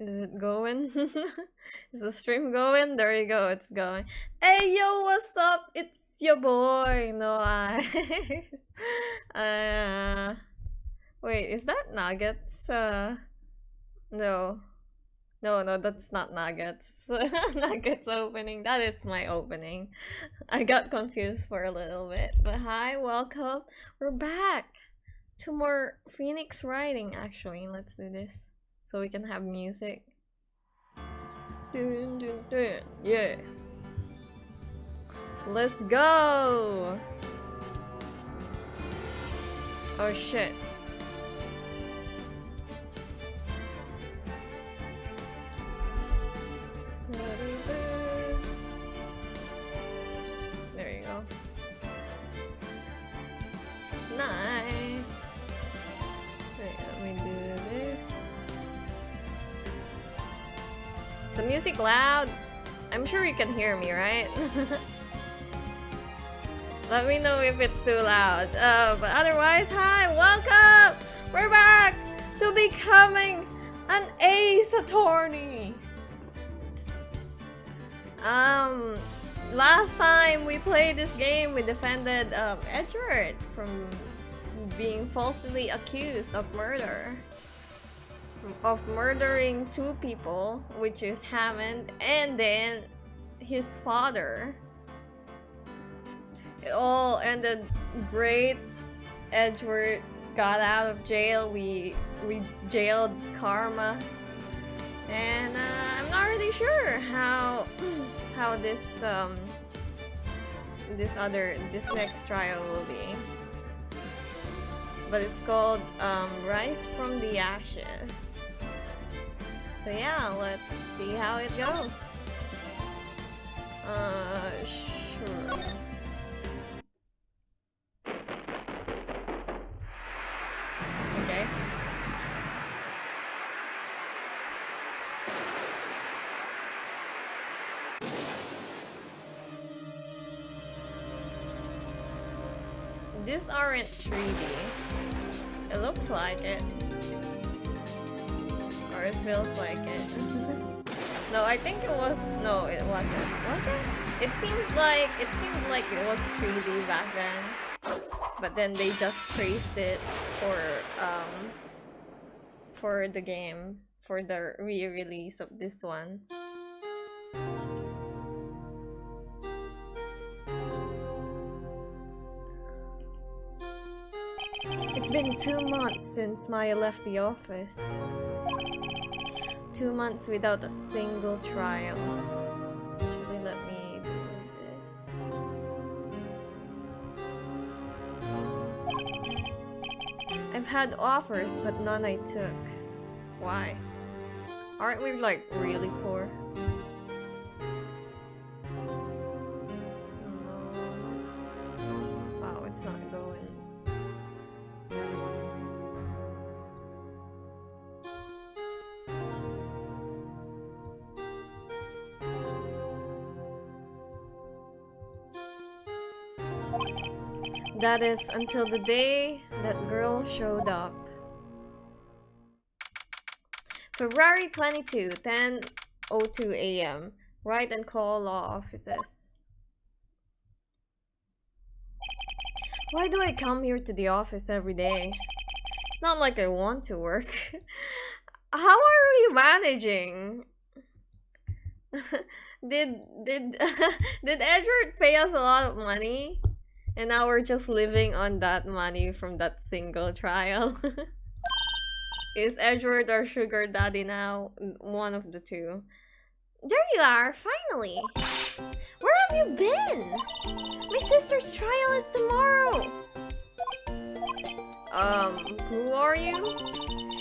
Is it going? Is the stream going? There you go, it's going. Hey yo, what's up? It's your boy, NoAiz. uh, wait, is that Nuggets? No. No, that's not Nuggets. Nuggets opening. That is my opening. I got confused for a little bit. But hi, welcome. We're back to more Phoenix Writing, actually. Let's do this so we can have music. Dun, dun, dun. Yeah. Let's go. Oh shit. There you go. Nice. Wait, let me do this. Is the music loud? I'm sure you can hear me, right? Let me know if it's too loud. But otherwise, hi, welcome! We're back to becoming an ace attorney. Last time we played this game, we defended Edward from being falsely accused of murder. Of murdering two people, which is Hammond and then his father. It all ended great. Edward got out of jail. We jailed Karma. And I'm not really sure how this this next trial will be, but it's called Rise from the Ashes. So yeah, let's see how it goes. Sure. Okay. These aren't 3D. It looks like it. Or it feels like it. No, I think it was... No, it wasn't. Was it? It seemed like it was 3D back then. But then they just traced it for the game. For the re-release of this one. It's been 2 months since Maya left the office. 2 months without a single trial. Actually, let me do this. I've had offers, but none I took. Why? Aren't we like really poor? Wow, it's not going. That is until the day that girl showed up. February 22, 10:02 a.m. Wright and Call law offices. Why do I come here to the office every day? It's not like I want to work. How are we managing? did Edward pay us a lot of money? And now we're just living on that money from that single trial. Is Edward our sugar daddy now? One of the two. There you are, finally! Where have you been? My sister's trial is tomorrow! Who are you?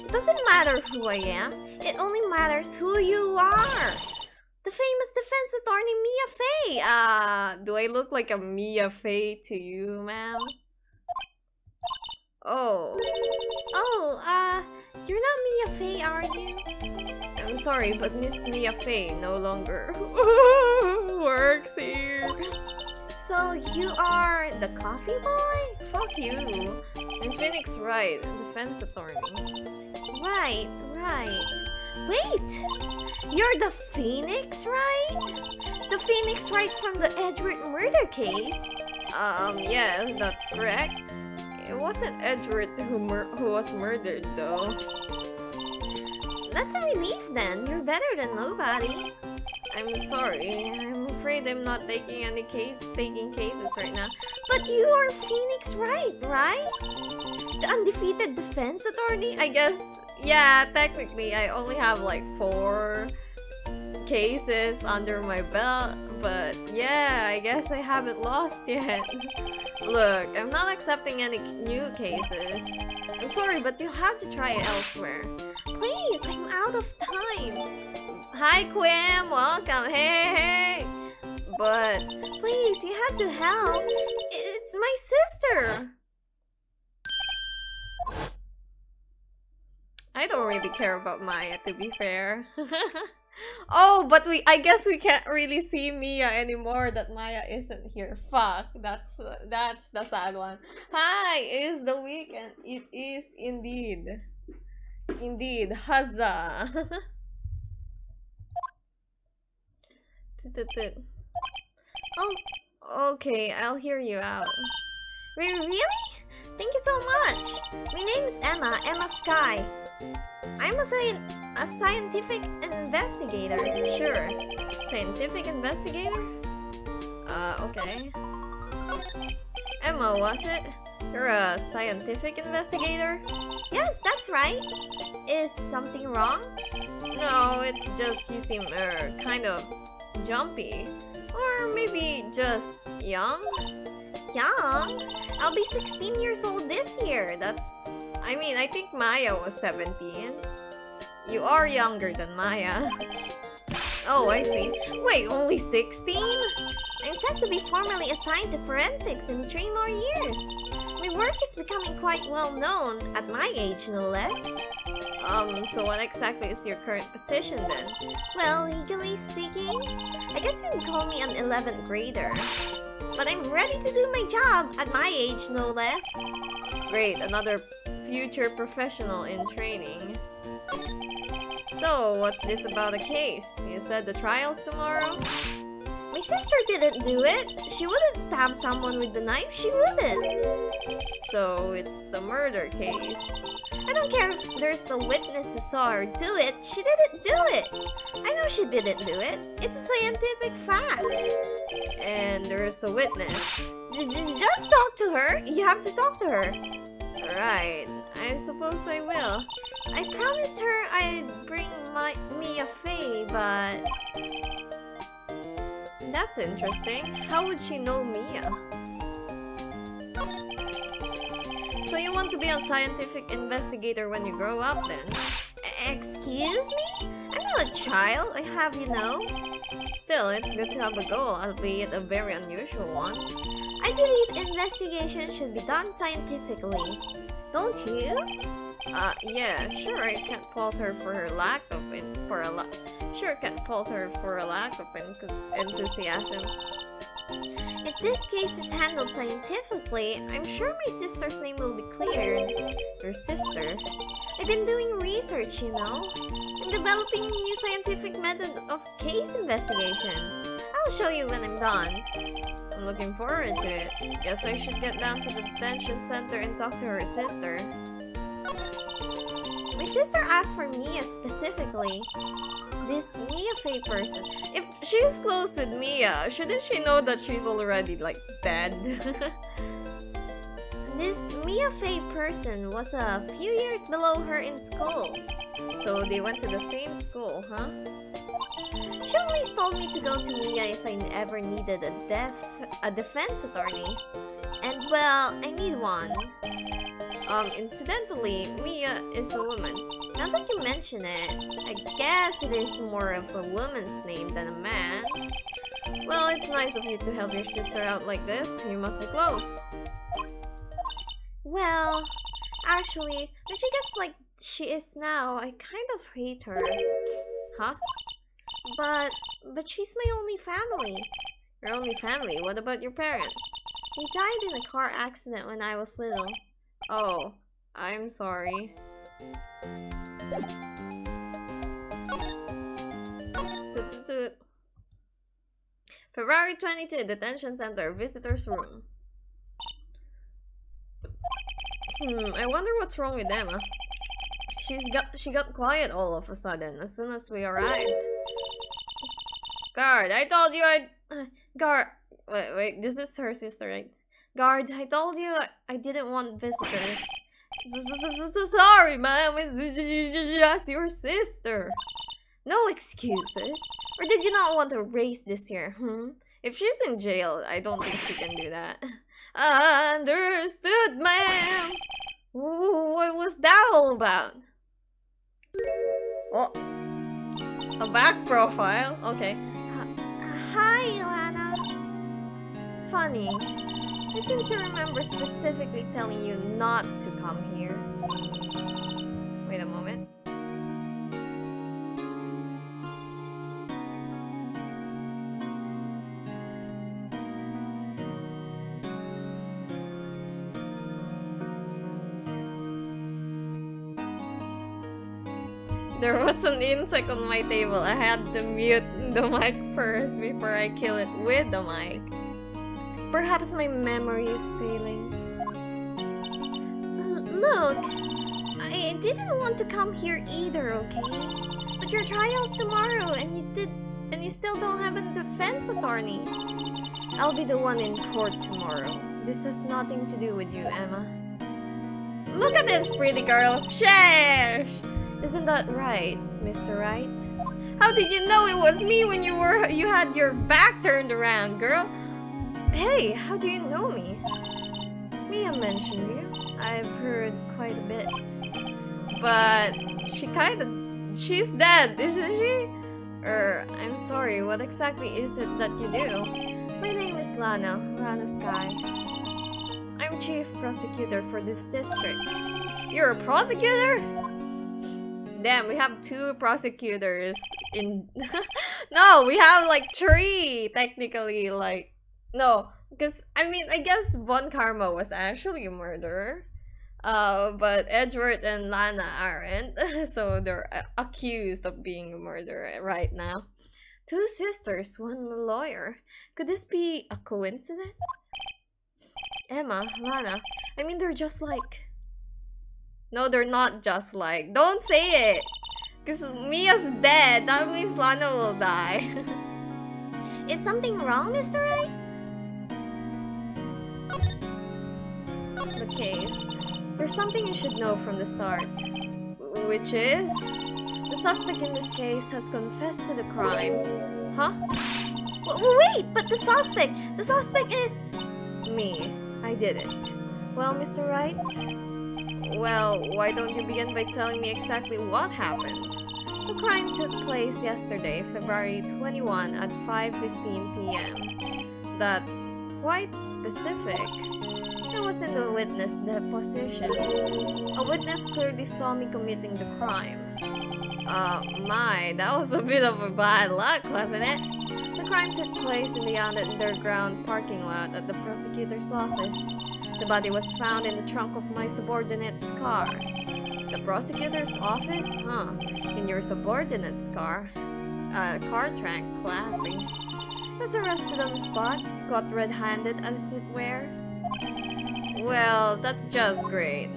It doesn't matter who I am. It only matters who you are! The famous defense attorney Mia Fey! Do I look like a Mia Fey to you, ma'am? Oh. Oh, you're not Mia Fey, are you? I'm sorry, but Miss Mia Fey no longer works here. So you are the coffee boy? Fuck you. I'm Phoenix Wright, defense attorney. Right. Wait! You're the Phoenix, right? The Phoenix Wright from the Edward murder case? Yeah, that's correct. It wasn't Edward who was murdered, though. That's a relief then. You're better than nobody. I'm sorry. I'm afraid I'm not taking cases right now. But you are Phoenix Wright, right? The undefeated defense attorney? I guess, yeah, technically I only have like 4 cases under my belt, but yeah, I guess I haven't lost yet. Look, I'm not accepting any new cases. I'm sorry, but you'll have to try elsewhere. Please, I'm out of time. Hi, Quim, welcome, hey. But please, you have to help. It's my sister. I don't really care about Maya, to be fair. Oh, but I guess we can't really see Mia anymore that Maya isn't here. Fuck, that's the sad one. Hi, it is the weekend. It is indeed. Indeed, huzzah. Oh, okay, I'll hear you out. Really? Thank you so much. My name is Emma Sky. I'm a scientific investigator. Sure. Scientific investigator? Okay. Emma, was it? You're a scientific investigator? Yes, that's right. Is something wrong? No, it's just you seem kind of jumpy. Or maybe just young? Young? I'll be 16 years old this year. I think Maya was 17. You are younger than Maya. Oh, I see. Wait, only 16? I'm set to be formally assigned to forensics in 3 more years. My work is becoming quite well known at my age, no less. So what exactly is your current position then? Well, legally speaking, I guess you'd call me an 11th grader. But I'm ready to do my job at my age, no less. Great, another future professional in training. So, what's this about a case? You said the trial's tomorrow? My sister didn't do it. She wouldn't stab someone with the knife. She wouldn't. So, it's a murder case. I don't care if there's a witness who saw her do it. She didn't do it. I know she didn't do it. It's a scientific fact. And there's a witness. Just talk to her. You have to talk to her. Right. I suppose I will. I promised her I'd bring Mia Fey, but... That's interesting. How would she know Mia? So you want to be a scientific investigator when you grow up then? Excuse me? I'm not a child, I have you know. Still, it's good to have a goal, albeit a very unusual one. I believe investigation should be done scientifically. Don't you? Yeah, sure, I can't fault her for her lack of enthusiasm. If this case is handled scientifically, I'm sure my sister's name will be cleared. Your sister? I've been doing research, you know. I'm developing a new scientific method of case investigation. I'll show you when I'm done. I'm looking forward to it. Guess I should get down to the detention center and talk to her sister. My sister asked for Mia specifically. This Mia Fey person. If she's close with Mia, shouldn't she know that she's already, like, dead? This Mia Fey person was a few years below her in school. So they went to the same school, huh? She always told me to go to Mia if I ever needed a defense attorney. And well, I need one. Incidentally, Mia is a woman. Now that you mention it, I guess it is more of a woman's name than a man's. Well, it's nice of you to help your sister out like this. You must be close. Well, actually, when she gets like she is now, I kind of hate her. Huh? But she's my only family. Your only family? What about your parents? They died in a car accident when I was little. Oh, I'm sorry. February 22, Detention Center, Visitors Room. I wonder what's wrong with Emma. She got quiet all of a sudden as soon as we arrived. Guard, I told you Guard, wait, this is her sister, right? Guard, I told you I didn't want visitors. So sorry, ma'am. It's just your sister. No excuses. Or did you not want to race this year? If she's in jail, I don't think she can do that. Understood, ma'am. What was that all about? Oh, a back profile. Okay. Hi, Lana. Funny. I seem to remember specifically telling you not to come here. Wait a moment. There was an insect on my table. I had to mute the mic first before I kill it with the mic. Perhaps my memory is failing. Look, I didn't want to come here either, okay? But your trial's tomorrow and you still don't have a defense attorney. I'll be the one in court tomorrow. This has nothing to do with you, Emma. Look at this pretty girl. Share! Isn't that right, Mr. Wright? How did you know it was me when you had your back turned around, girl? Hey, how do you know me? Mia mentioned you. I've heard quite a bit. But she's dead, isn't she? I'm sorry, what exactly is it that you do? My name is Lana Sky. I'm chief prosecutor for this district. You're a prosecutor? Damn, we have 2 prosecutors in... No, we have like 3, technically, like... No, because, I mean, I guess Von Karma was actually a murderer. But Edward and Lana aren't, so they're accused of being a murderer right now. 2 sisters, 1 lawyer. Could this be a coincidence? Emma, Lana, I mean, they're just like... No, they're not just like. Don't say it! Because Mia's dead. That means Lana will die. Is something wrong, Mr. Wright? The case. There's something you should know from the start. Which is? The suspect in this case has confessed to the crime. Huh? Wait, but the suspect is... Me. I did it. Well, Mr. Wright... Well, why don't you begin by telling me exactly what happened? The crime took place yesterday, February 21 at 5:15 p.m. That's quite specific. I was in the witness deposition. A witness clearly saw me committing the crime. That was a bit of a bad luck, wasn't it? The crime took place in the underground parking lot at the prosecutor's office. The body was found in the trunk of my subordinate's car. The prosecutor's office? Huh. In your subordinate's car? Car trunk. Classy. Was arrested on the spot, caught red-handed as it were. Well, that's just great.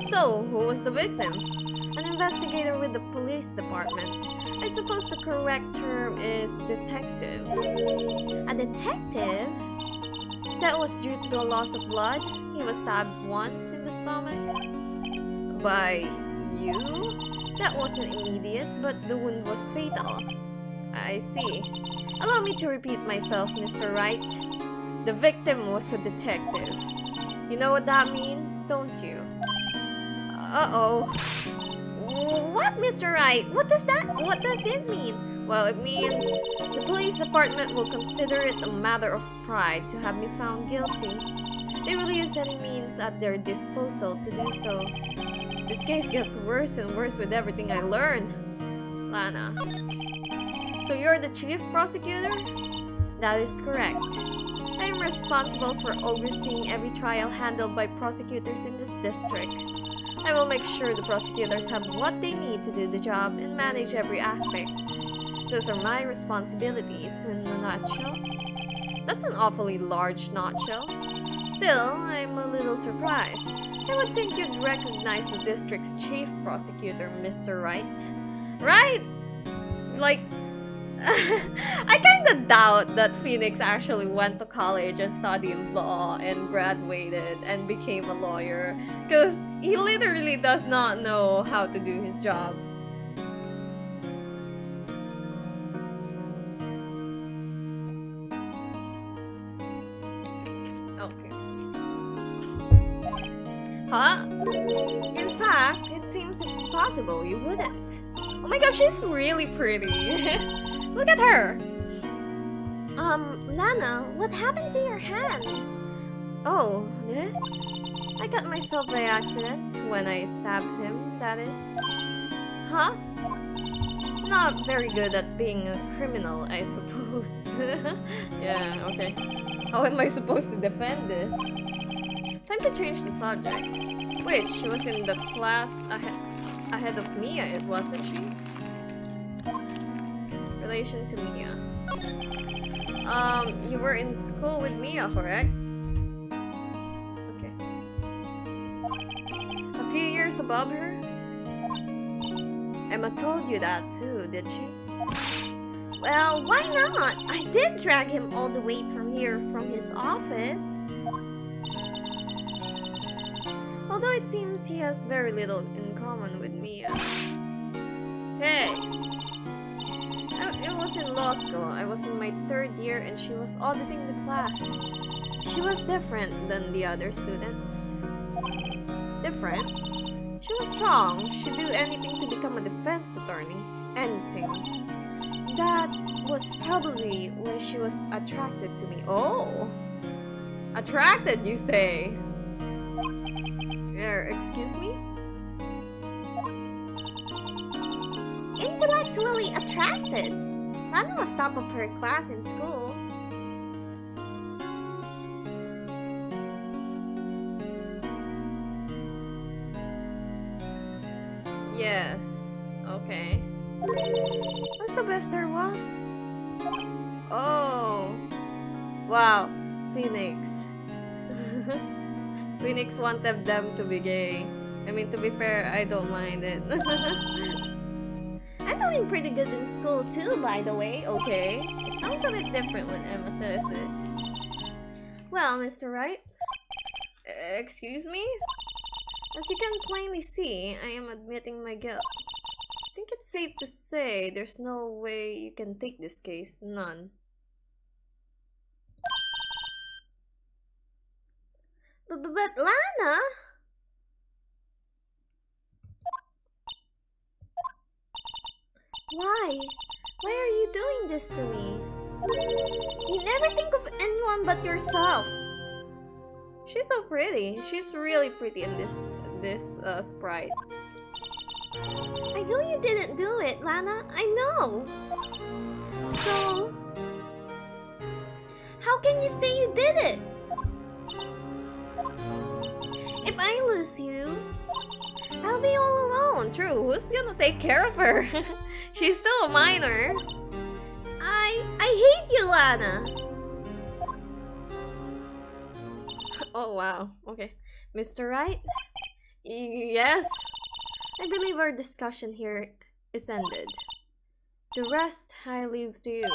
So, who was the victim? An investigator with the police department. I suppose the correct term is detective. A detective? That was due to the loss of blood. He was stabbed once in the stomach. By you? That wasn't immediate, but the wound was fatal. I see. Allow me to repeat myself, Mr. Wright. The victim was a detective. You know what that means, don't you? Uh-oh. What, Mr. Wright? What does it mean? Well, it means the police department will consider it a matter of pride to have me found guilty. They will use any means at their disposal to do so. This case gets worse and worse with everything I learn. Lana. So you're the chief prosecutor? That is correct. I am responsible for overseeing every trial handled by prosecutors in this district. I will make sure the prosecutors have what they need to do the job and manage every aspect. Those are my responsibilities in a nutshell. That's an awfully large nutshell. Still, I'm a little surprised. I would think you'd recognize the district's chief prosecutor, Mr. Wright. Right? Like, I kinda doubt that Phoenix actually went to college and studied law and graduated and became a lawyer, because he literally does not know how to do his job. Okay. Huh? In fact, it seems impossible you wouldn't. Oh my gosh, she's really pretty. Look at her! Lana, what happened to your hand? Oh, this? I cut myself by accident when I stabbed him, that is. Huh? Not very good at being a criminal, I suppose. Yeah, okay. How am I supposed to defend this? Time to change the subject. Wait, she was in the class ahead of Mia, wasn't she? Relation to Mia. You were in school with Mia, correct? Okay. A few years above her? Emma told you that too, did she? Well, why not? I did drag him all the way from here, from his office. Although it seems he has very little in common with Mia. Hey! It was in law school. I was in my 3rd year and she was auditing the class. She was different than the other students. Different? She was strong. She'd do anything to become a defense attorney. Anything. That was probably why she was attracted to me. Oh! Attracted, you say? Excuse me? Intellectually attracted. Lana was top of her class in school. Yes. Okay. What's the best there was? Oh. Wow. Phoenix. Phoenix wanted them to be gay. I mean, to be fair, I don't mind it. I'm doing pretty good in school too, by the way. Okay. It sounds a bit different when Emma says it. Well, Mr. Wright? Excuse me? As you can plainly see, I am admitting my guilt. I think it's safe to say there's no way you can take this case. None. But Lana? Why? Why are you doing this to me? You never think of anyone but yourself. She's so pretty. She's really pretty in this sprite. I know you didn't do it, Lana. I know. So, how can you say you did it? If I lose you, I'll be all alone. True, who's gonna take care of her? She's still a minor. I hate you, Lana. Oh wow, okay. Mr. Wright? Yes? I believe our discussion here is ended. The rest I leave to you.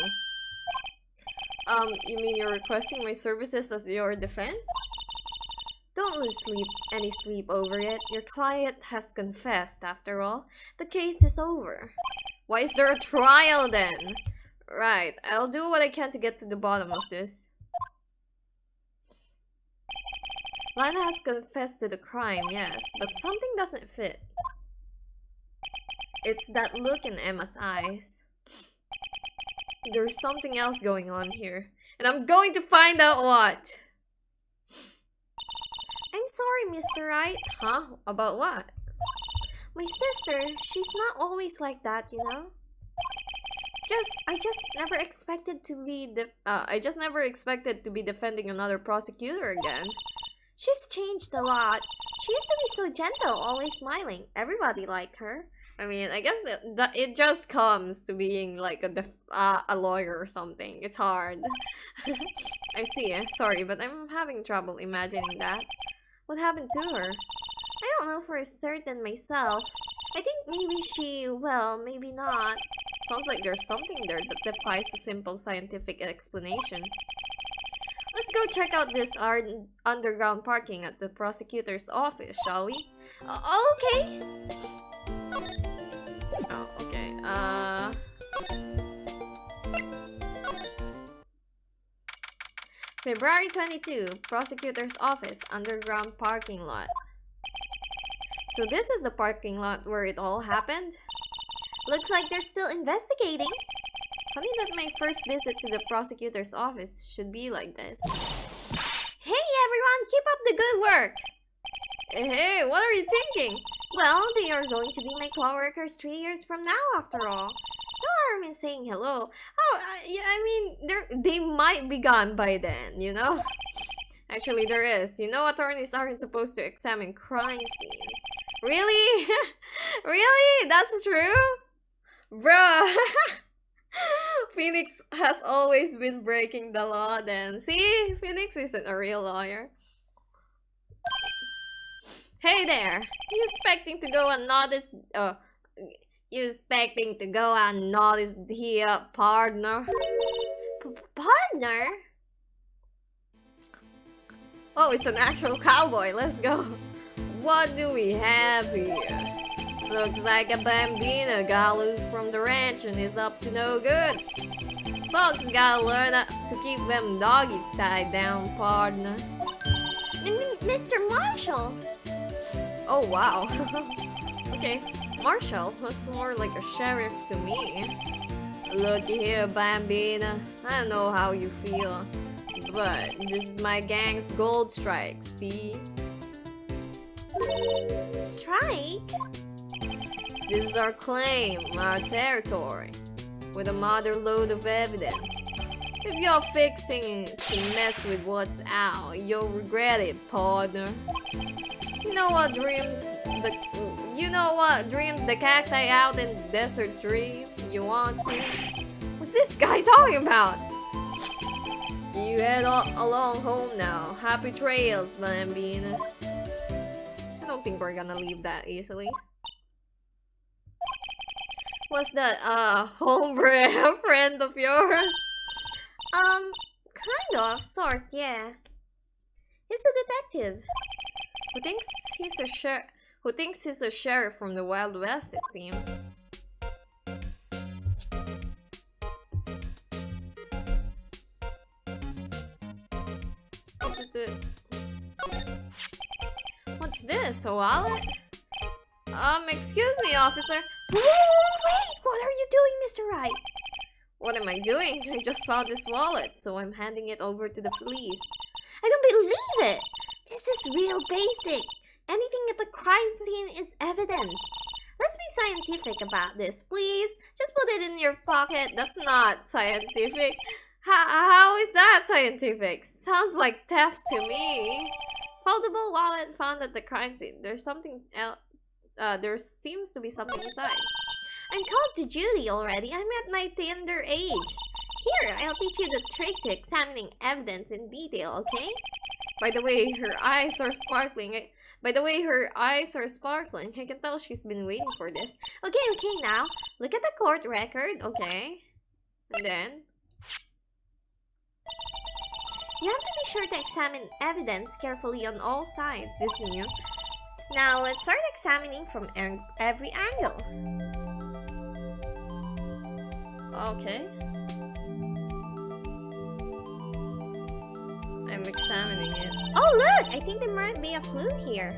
You mean you're requesting my services as your defense? Don't lose any sleep over it. Your client has confessed, after all. The case is over. Why is there a trial then? Right, I'll do what I can to get to the bottom of this. Lana has confessed to the crime, yes, but something doesn't fit. It's that look in Emma's eyes. There's something else going on here, and I'm going to find out what. I'm sorry, Mr. Wright. Huh? About what? My sister, she's not always like that, you know? I just never expected to be defending another prosecutor again. She's changed a lot. She used to be so gentle, always smiling. Everybody liked her. I mean, I guess that it just comes to being like a lawyer or something. It's hard. I see. Sorry, but I'm having trouble imagining that. What happened to her? I don't know for certain myself. I think maybe well, maybe not. Sounds like there's something there that defies a simple scientific explanation. Let's go check out this underground parking at the prosecutor's office, shall we? Okay. Oh, okay. February 22, prosecutor's office, underground parking lot. So this is the parking lot where it all happened? Looks like they're still investigating. Funny that my first visit to the prosecutor's office should be like this. Hey everyone, keep up the good work! Hey, what are you thinking? Well, they are going to be my co-workers 3 years from now after all. No harm in saying hello. Oh, yeah, I mean, they might be gone by then, you know? Actually, there is. You know, attorneys aren't supposed to examine crime scenes. Really? Really? That's true? Bruh! Phoenix has always been breaking the law then. See? Phoenix isn't a real lawyer. Hey there! You expecting to go unnoticed? You expecting to go unnoticed here, partner? Partner? Oh, it's an actual cowboy. Let's go. What do we have here? Looks like a bambino got loose from the ranch and is up to no good. Folks gotta learn to keep them doggies tied down, partner. Mr. Marshall! Oh, wow. Okay, Marshall looks more like a sheriff to me. Looky here, bambino. I don't know how you feel, but this is my gang's gold strike, see? Strike? This is our claim, our territory, with a mother load of evidence. If you're fixing to mess with what's out, you'll regret it, partner. You know what dreams the cacti out in the desert dream? You want to? What's this guy talking about? You head along home now. Happy trails, bambina. I don't think we're gonna leave that easily. What's that, hombre friend of yours? Kind of, sort, yeah. He's a detective. Who thinks he's a sheriff from the Wild West, it seems. What's this, a wallet? Excuse me, officer. Wait, what are you doing, Mr. Wright? What am I doing? I just found this wallet, so I'm handing it over to the police. I don't believe it! This is real basic. Anything at the crime scene is evidence. Let's be scientific about this, please. Just put it in your pocket. That's not scientific. How is that scientific? Sounds like theft to me. Foldable wallet found at the crime scene. There's something else. There seems to be something inside. I'm called to duty already. I'm at my tender age. Here, I'll teach you the trick to examining evidence in detail, okay? By the way, her eyes are sparkling. I can tell she's been waiting for this. Okay, now. Look at the court record, okay? And then... You have to be sure to examine evidence carefully on all sides, listen you. Now, let's start examining from every angle. Okay. I'm examining it. Oh, look! I think there might be a clue here.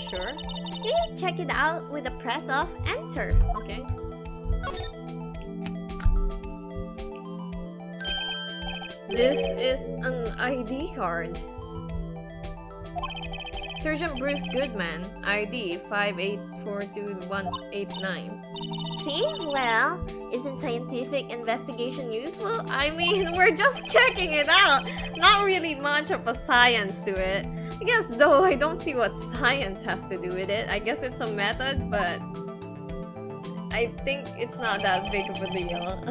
Sure. You need to check it out with the press of enter. Okay. This is an ID card. Sergeant Bruce Goodman, ID 5842189. See? Well, isn't scientific investigation useful? I mean, we're just checking it out. Not really much of a science to it. I guess, though, I don't see what science has to do with it. I guess it's a method, but... I think it's not that big of a deal.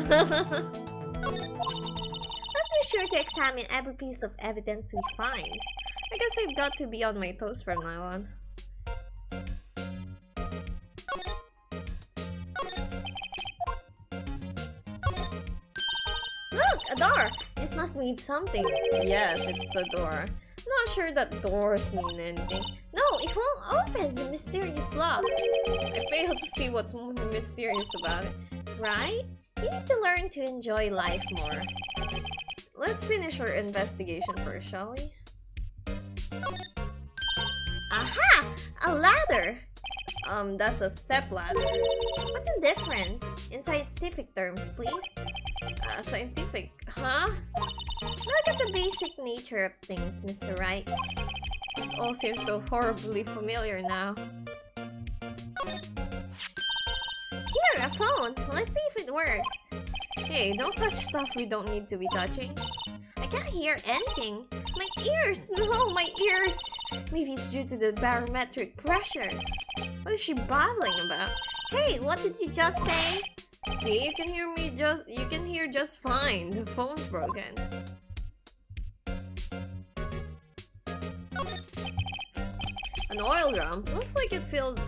Let's be sure to examine every piece of evidence we find. I guess I've got to be on my toes from now on. Look, a door! This must mean something. Yes, it's a door. Not sure that doors mean anything. No, it won't open. The mysterious lock. I fail to see what's more mysterious about it. Right? You need to learn to enjoy life more. Let's finish our investigation first, shall we? Aha! A ladder! That's a step ladder. What's the difference? In scientific terms, please. Scientific, huh? Look at the basic nature of things, Mr. Wright. This all seems so horribly familiar now. Here, a phone. Let's see if it works. Hey, don't touch stuff we don't need to be touching. I can't hear anything. My ears! No, my ears! Maybe it's due to the barometric pressure. What is she babbling about? Hey, what did you just say? See, you can hear just fine. The phone's broken. An oil drum. Looks like it's filled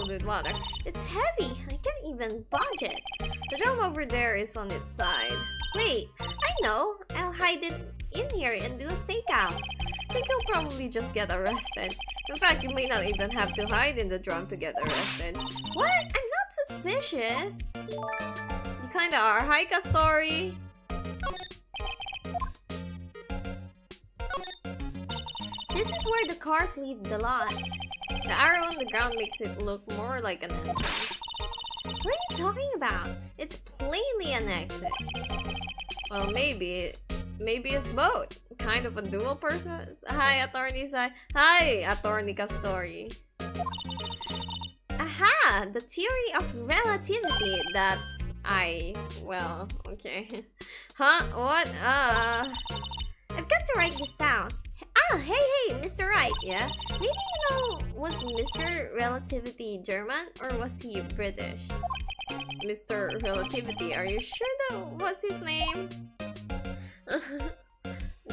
with water. It's heavy. I can't even budge it. The drum over there is on its side. Wait, I know. I'll hide it in here and do a stakeout. I think you'll probably just get arrested. In fact, you may not even have to hide in the drum to get arrested. What? I'm not suspicious. You kinda are. Hi, Story. This is where the cars leave the lot. The arrow on the ground makes it look more like an entrance. What are you talking about? It's plainly an exit. Well, maybe it's both. Kind of a dual purpose. Hi, Attorney Sai. Hi, Attorney Story. Aha! The theory of relativity. That's well, okay. Huh? What? I've got to write this down. Ah, hey, Mr. Wright, yeah? Maybe you know, was Mr. Relativity German or was he British? Mr. Relativity, are you sure that was his name?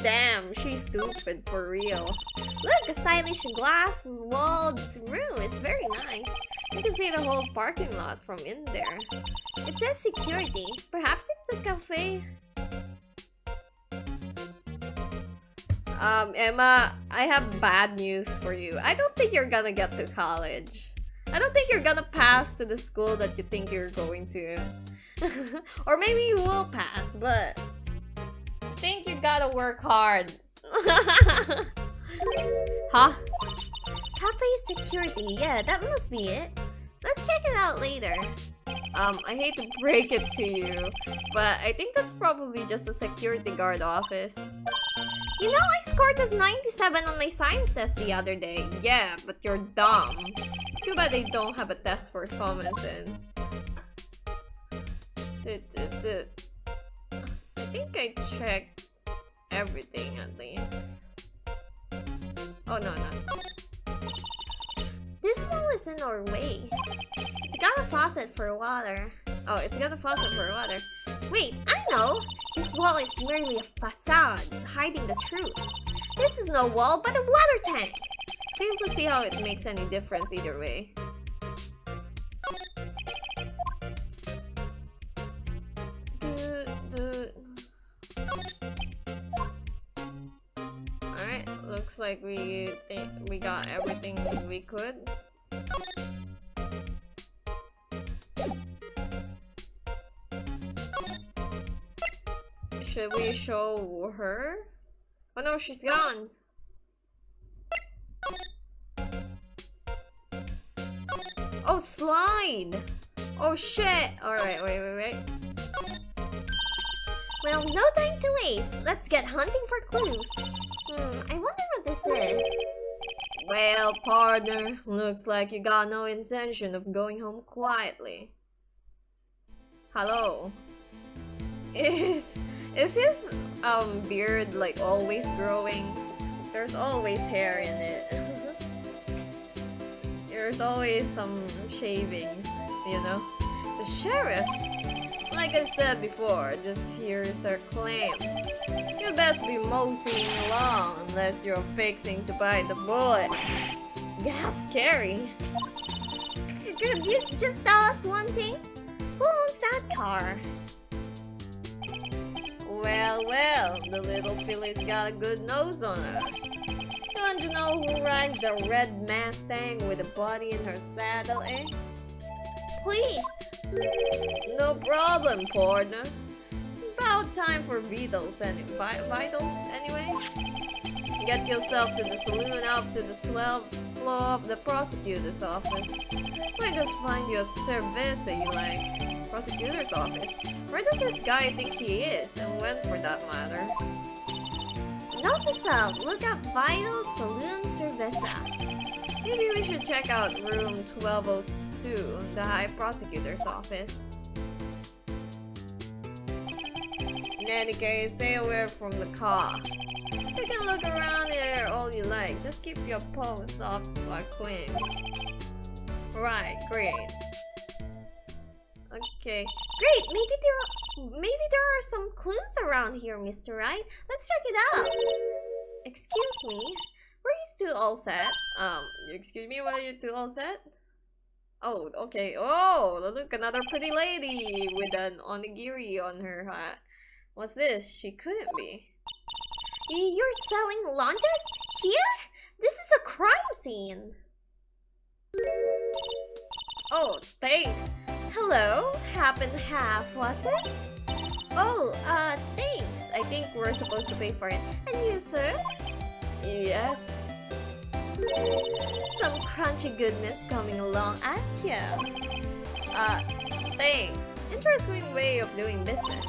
Damn, she's stupid for real. Look, a stylish glass-walled room. It's very nice. You can see the whole parking lot from in there. It says security. Perhaps it's a cafe. Emma, I have bad news for you. I don't think you're gonna get to college. I don't think you're gonna pass to the school that you think you're going to. Or maybe you will pass, but I think you gotta work hard. Huh? Cafe security, yeah, that must be it. Let's check it out later. I hate to break it to you, but I think that's probably just a security guard office. You know, I scored a 97 on my science test the other day. Yeah, but you're dumb. Too bad they don't have a test for common sense. I think I checked everything at least. Oh, no. This wall is in our way. It's got a faucet for water. Oh, it's got a faucet for water. Wait, I know! This wall is merely a facade, hiding the truth. This is no wall, but a water tank! Fail to see how it makes any difference either way. Alright, looks like we got everything we could. Should we show her? Oh no, she's gone. Oh, slide! Oh shit! Alright, wait. Well, no time to waste. Let's get hunting for clues. I wonder what this is. Well, partner, looks like you got no intention of going home quietly. Hello. Is his beard like always growing? There's always hair in it. There's always some shavings, you know? The sheriff? Like I said before, this here is our claim. You best be moseying along unless you're fixing to bite the bullet. Yeah, scary. Could you just tell us one thing? Who owns that car? Well, the little filly's got a good nose on her. You want to know who rides the red Mustang with a body in her saddle, eh? Please. No problem, partner. About time for vitals anyway. Get yourself to the saloon up to the 12th floor of the prosecutor's office. Might just find you a service that you like. Prosecutor's office? Where does this guy think he is, and when for that matter? Note to self, look up Vital Saloon Cerveza. Maybe we should check out room 1202, the High Prosecutor's office. In any case, stay away from the car. You can look around here all you like, just keep your post off our queen. Right, great. Okay. Great, maybe there are some clues around here, Mr. Wright. Let's check it out. Excuse me, were you two all set? Excuse me, were you two all set? Oh, okay. Oh, look, another pretty lady with an onigiri on her hat. What's this? She couldn't be. You're selling lunches? Here? This is a crime scene. Oh, thanks. Hello? Happened half, was it? Oh, thanks. I think we're supposed to pay for it. And you, sir? Yes. Some crunchy goodness coming along at you. Thanks. Interesting way of doing business.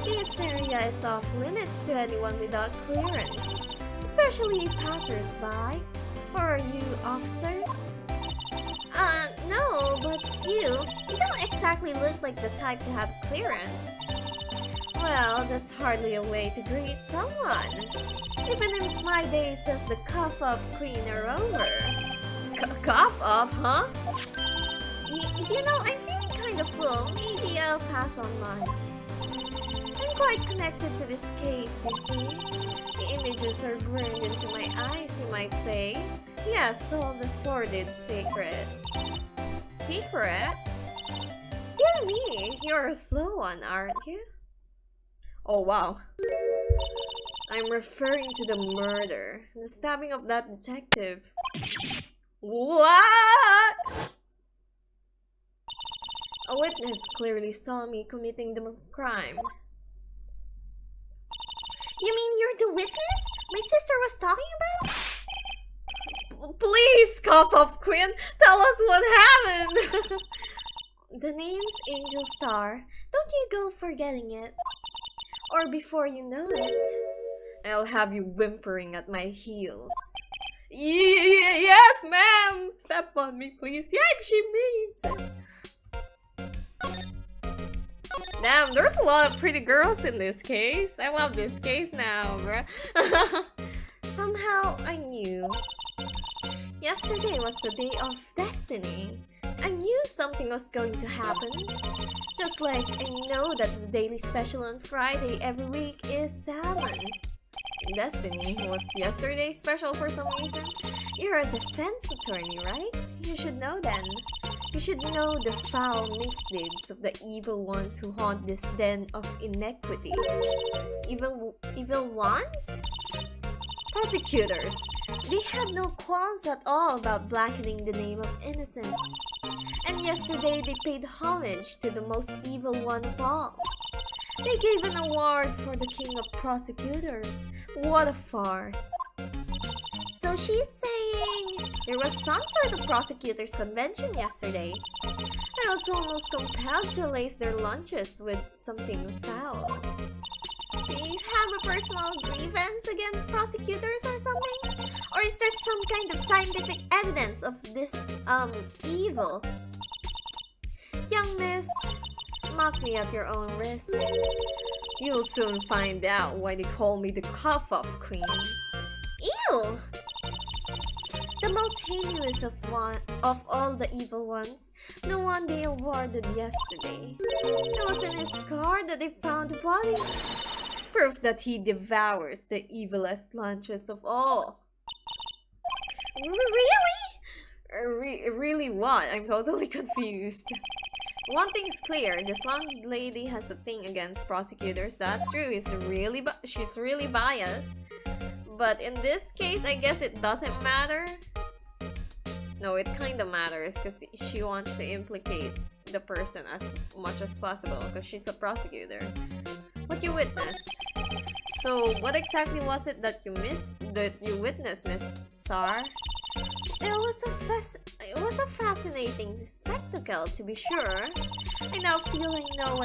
This area is off limits to anyone without clearance, especially passers-by. Or are you officers? No, but you don't exactly look like the type to have clearance. Well, that's hardly a way to greet someone. Even in my days as the cough-up queen are over. Cough up, huh? You know, I'm feeling kind of full. Maybe I'll pass on lunch. I'm quite connected to this case, you see. The images are burned into my eyes, you might say. Yes, all the sordid secrets. Secrets? Dear me, you're a slow one, aren't you? Oh wow. I'm referring to the murder, the stabbing of that detective. What? A witness clearly saw me committing the crime. You mean you're the witness my sister was talking about? Please, cough up queen, tell us what happened. The name's Angel Star. Don't you go forgetting it. Or before you know it, I'll have you whimpering at my heels. Yes, ma'am. Step on me, please. Yep, she means it. Damn, there's a lot of pretty girls in this case. I love this case now, bruh. Somehow I knew. Yesterday was the day of destiny. I knew something was going to happen. Just like I know that the daily special on Friday every week is salmon. Destiny was yesterday's special for some reason. You're a defense attorney, right? You should know then. You should know the foul misdeeds of the evil ones who haunt this den of inequity. Evil ones? Prosecutors. They have no qualms at all about blackening the name of innocence. And yesterday they paid homage to the most evil one of all. They gave an award for the king of prosecutors. What a farce. So she's saying there was some sort of prosecutors convention yesterday. I was almost compelled to lace their lunches with something foul. Do you have a personal grievance against prosecutors or something? Or is there some kind of scientific evidence of this, evil? Young miss, mock me at your own risk. You'll soon find out why they call me the cough-up queen. Ew! The The most heinous of all the evil ones, the one they awarded yesterday. It was in his car that they found the body. Proof that he devours the evilest lunches of all. Really? Really what? I'm totally confused. One thing's clear, this lunch lady has a thing against prosecutors. That's true. She's really biased. But in this case, I guess it doesn't matter. No, it kind of matters because she wants to implicate the person as much as possible because she's a prosecutor. What you witnessed? So, what exactly was it that you witnessed, Miss Star? It was a fascinating spectacle, to be sure. I now feel I know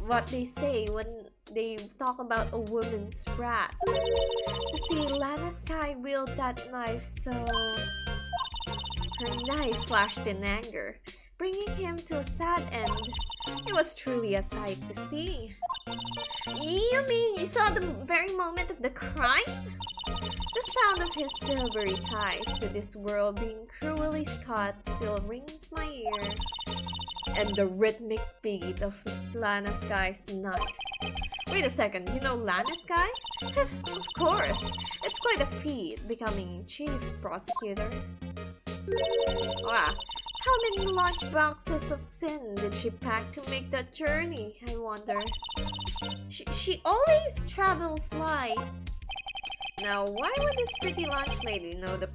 what they say when they talk about a woman's wrath. To see Lana Sky wield that knife so... Her knife flashed in anger, bringing him to a sad end. It was truly a sight to see. You mean you saw the very moment of the crime? The sound of his silvery ties to this world being cruelly cut still rings my ear. And the rhythmic beat of Lana Sky's knife. Wait a second, you know Lana Sky? Of course, it's quite a feat becoming chief prosecutor. Wow, how many lunch boxes of sin did she pack to make that journey, I wonder? She always travels light. Now, why would this pretty lunch lady know the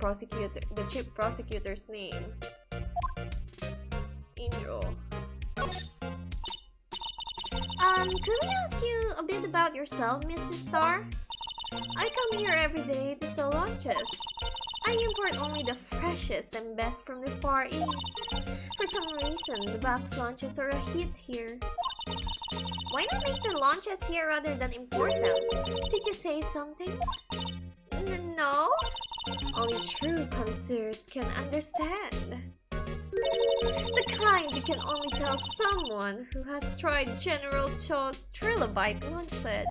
chief prosecutor's name? Angel. Could we ask you a bit about yourself, Mrs. Star? I come here every day to sell lunches. I import only the freshest and best from the Far East. For some reason, the box lunches are a hit here. Why not make the lunches here rather than import them? Did you say something? No? Only true connoisseurs can understand. The kind you can only tell someone who has tried General Cho's Trilobite lunch set.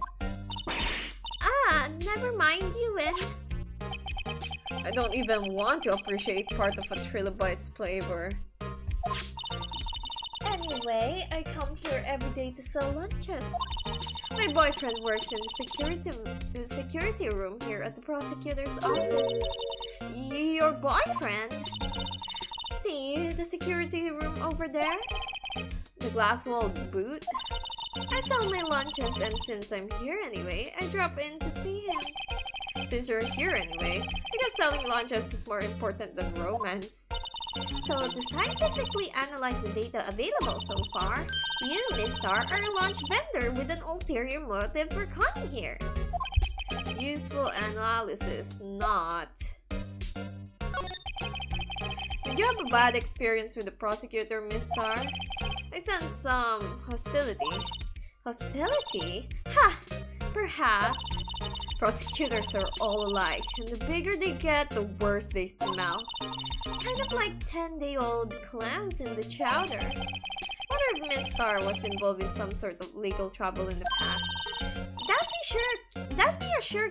Ah, never mind, you win. I don't even want to appreciate part of a Trilobite's flavor. Anyway, I come here every day to sell lunches. My boyfriend works in the security room here at the prosecutor's office. Your boyfriend? See the security room over there? The glass-walled booth? I sell my lunches, and since I'm here anyway, I drop in to see him. Since you're here anyway, I guess selling lunches is more important than romance. So, to scientifically analyze the data available so far, you, Miss Star, are a lunch vendor with an ulterior motive for coming here. Useful analysis, not. Did you have a bad experience with the prosecutor, Miss Star? I sense some hostility. Hostility? Ha! Perhaps. Prosecutors are all alike, and the bigger they get, the worse they smell. Kind of like 10-day-old clams in the chowder. Wonder if Miss Star was involved in some sort of legal trouble in the past. That'd be a sure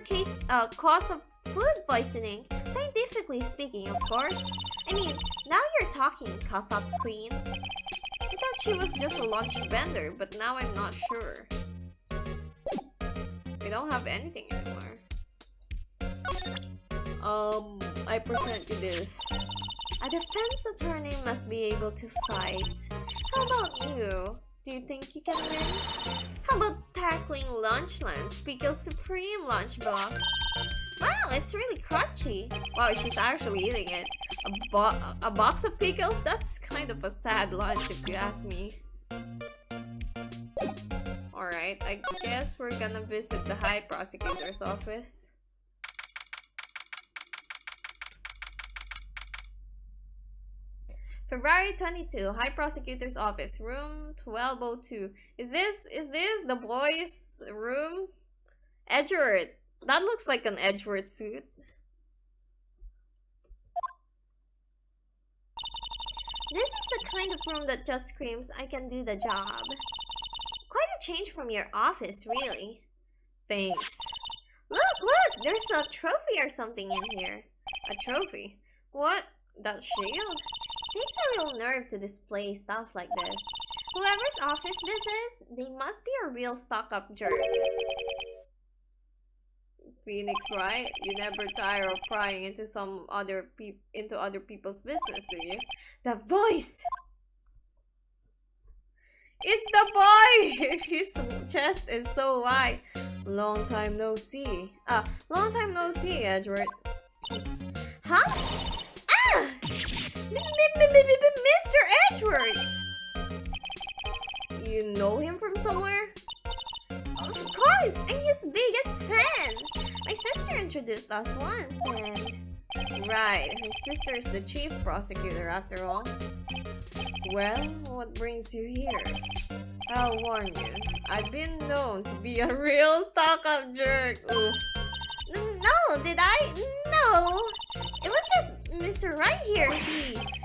cause of food poisoning. Scientifically speaking, of course. I mean, now you're talking, Cuff-Up Queen. I thought she was just a lunch vendor, but now I'm not sure. We don't have anything anymore. I present you this. A defense attorney must be able to fight. How about you? Do you think you can win? How about tackling Lunchland's Pickle Supreme lunchbox? Wow, it's really crunchy. Wow, she's actually eating it. A box of pickles? That's kind of a sad lunch if you ask me. Alright, I guess we're gonna visit the High Prosecutor's office. February 22, High Prosecutor's office, room 1202. Is this the boys' room? Edgeworth. That looks like an Edgeworth suit. This is the kind of room that just screams, I can do the job. Quite a change from your office, really. Thanks. Look! There's a trophy or something in here. A trophy? What? That shield? Takes a real nerve to display stuff like this. Whoever's office this is, they must be a real stock-up jerk. Phoenix, right? You never tire of prying into other people's business, do you? That voice! It's the boy! His chest is so wide. Long time no see. Long time no see, Edward. Huh? Ah! Mr. Edward! You know him from somewhere? Of course! I'm his biggest fan! My sister introduced us once and... Right, her sister is the chief prosecutor after all. Well, what brings you here? I'll warn you, I've been known to be a real stock-up jerk. Oof. No, did I? No! It was just Mr. Wright here,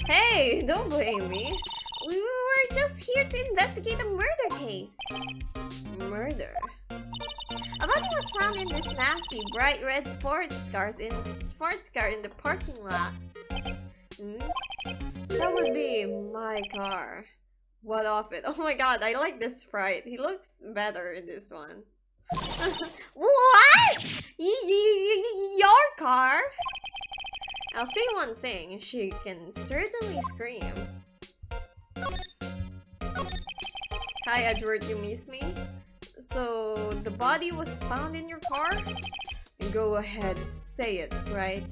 Hey, don't blame me. We were just here to investigate a murder case. Murder? A body was found in this nasty bright red sports car in the parking lot. That would be my car. What of it? Oh my god, I like this sprite. He looks better in this one. What? Your car? I'll say one thing, she can certainly scream. Hi Edward, you miss me? So, the body was found in your car? Go ahead, say it, right?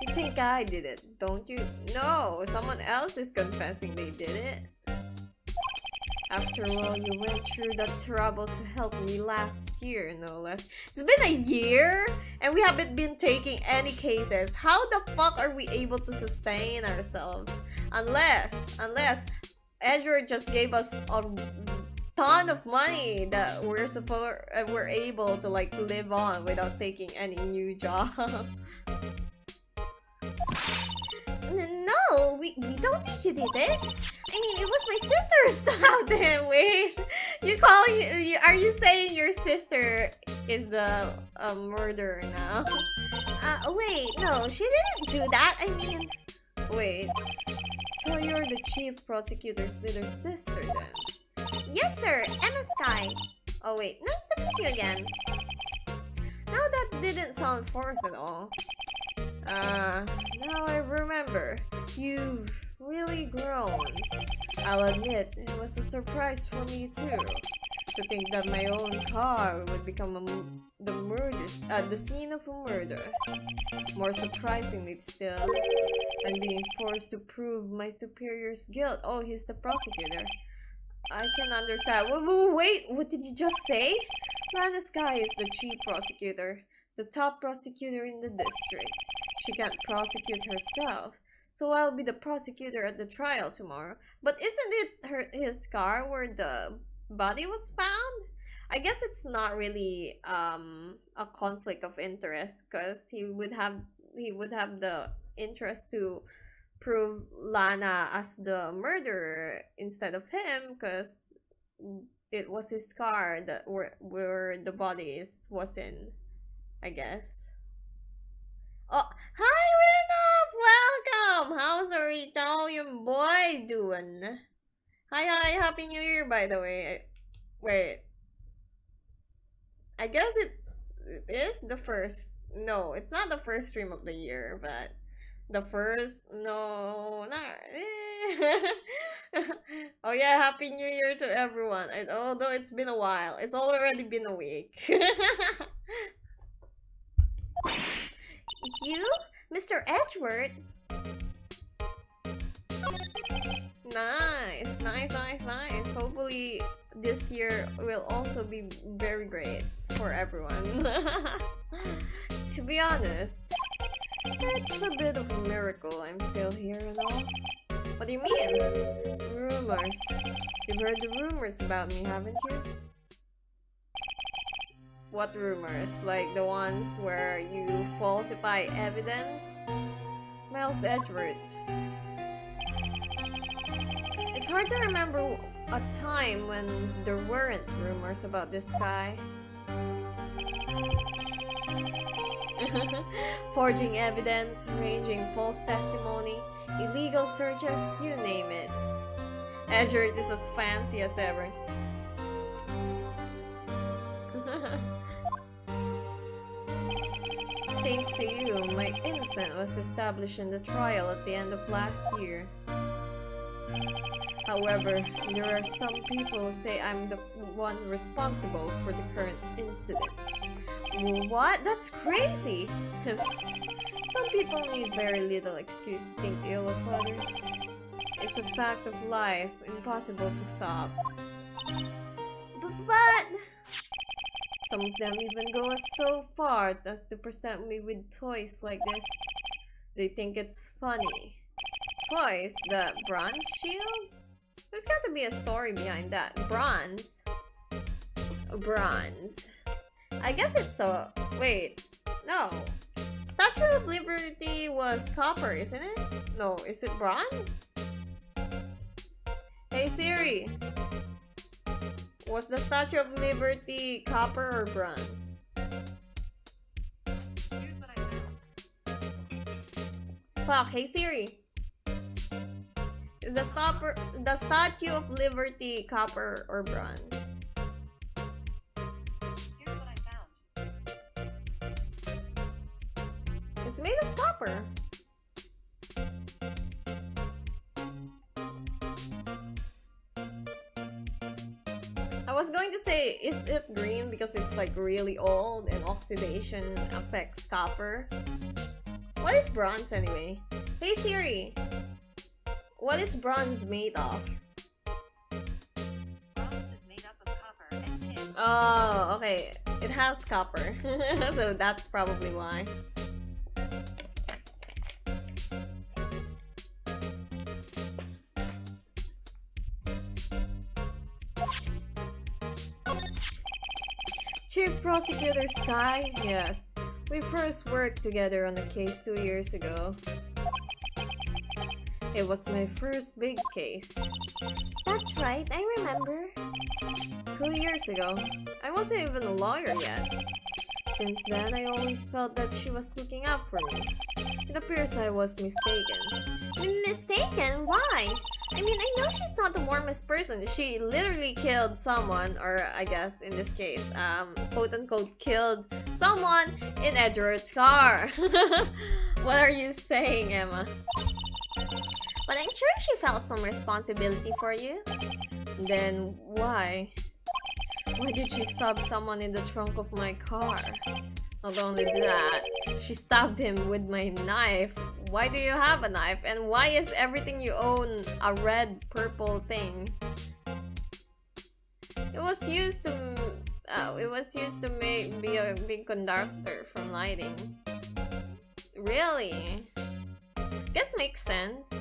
You think I did it, don't you? No, someone else is confessing they did it. After all, you went through the trouble to help me last year, no less. It's been a year, and we haven't been taking any cases. How the fuck are we able to sustain ourselves? Unless Edward just gave us a ton of money that we're able to like live on without taking any new job. No, we don't think you did it. I mean, it was my sister who stabbed him. Wait, are you saying your sister is the murderer now? Wait, no, she didn't do that. I mean, wait. So you're the chief prosecutor's little sister then? Yes, sir. Emma Sky. Oh wait, nice to meet you again. No, that didn't sound forced at all. Now I remember. You've really grown. I'll admit, it was a surprise for me too. To think that my own car would become the scene of a murder. More surprisingly still, I'm being forced to prove my superior's guilt. Oh, he's the prosecutor. I can understand. Wait, what did you just say? Lana Sky is the chief prosecutor, the top prosecutor in the district. She can't prosecute herself, so I'll be the prosecutor at the trial tomorrow. But isn't it his car where the body was found? I guess it's not really a conflict of interest, because he would have the interest to prove Lana as the murderer instead of him, because it was his car that where the body was in, I guess. Oh, hi Renov! Welcome! How's our Italian boy doing? Hi, Happy New Year, by the way. Wait. I guess it is the first. No, it's not the first stream of the year, but the first. No, not. Oh yeah, Happy New Year to everyone. Although it's been a while, it's already been a week. You, Mr. Edward? Nice. Hopefully this year will also be very great for everyone. To be honest, it's a bit of a miracle I'm still here and all. What do you mean? Rumors. You've heard the rumors about me, haven't you? What rumors? Like the ones where you falsify evidence? Miles Edward. It's hard to remember a time when there weren't rumors about this guy. Forging evidence, arranging false testimony, illegal searches, you name it. Edward is as fancy as ever. Thanks to you, my innocence was established in the trial at the end of last year. However, there are some people who say I'm the one responsible for the current incident. What? That's crazy! Some people need very little excuse to think ill of others. It's a fact of life, impossible to stop. But some of them even go so far as to present me with toys like this. They think it's funny. Toys? The bronze shield? There's got to be a story behind that. Bronze? Bronze. I guess it's a... Wait. No. Statue of Liberty was copper, isn't it? No, is it bronze? Hey Siri. Was the Statue of Liberty copper or bronze? Here's what I found. Fuck, hey Siri. Is the Statue of Liberty copper or bronze? Here's what I found. It's made of copper. I was going to say, is it green because it's like really old and oxidation affects copper? What is bronze anyway? Hey Siri! What is bronze made of? Bronze is made up of copper and tin. Oh, okay. It has copper. So that's probably why. Chief Prosecutor Sky? Yes. We first worked together on a case 2 years ago. It was my first big case. That's right, I remember. 2 years ago. I wasn't even a lawyer yet. Since then, I always felt that she was looking out for me. It appears I was mistaken. Mistaken? Why? I mean, I know she's not the warmest person. She literally killed someone, or I guess in this case, quote-unquote killed someone in Edward's car. What are you saying, Emma? But I'm sure she felt some responsibility for you. Then why? Why did she stab someone in the trunk of my car? Not only that, she stabbed him with my knife. Why do you have a knife? And why is everything you own a red purple thing? It was used to make be a big conductor from lighting. Really? Guess makes sense.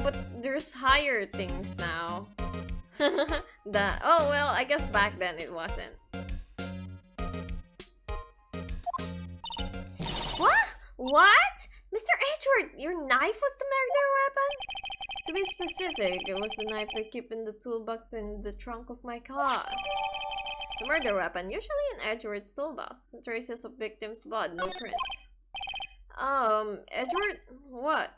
But there's higher things now. Oh well, I guess back then it wasn't. What? Mr. Edward, your knife was the murder weapon? To be specific, it was the knife I keep in the toolbox in the trunk of my car. The murder weapon, usually in Edward's toolbox. Traces of victim's blood, no prints. Edward? What?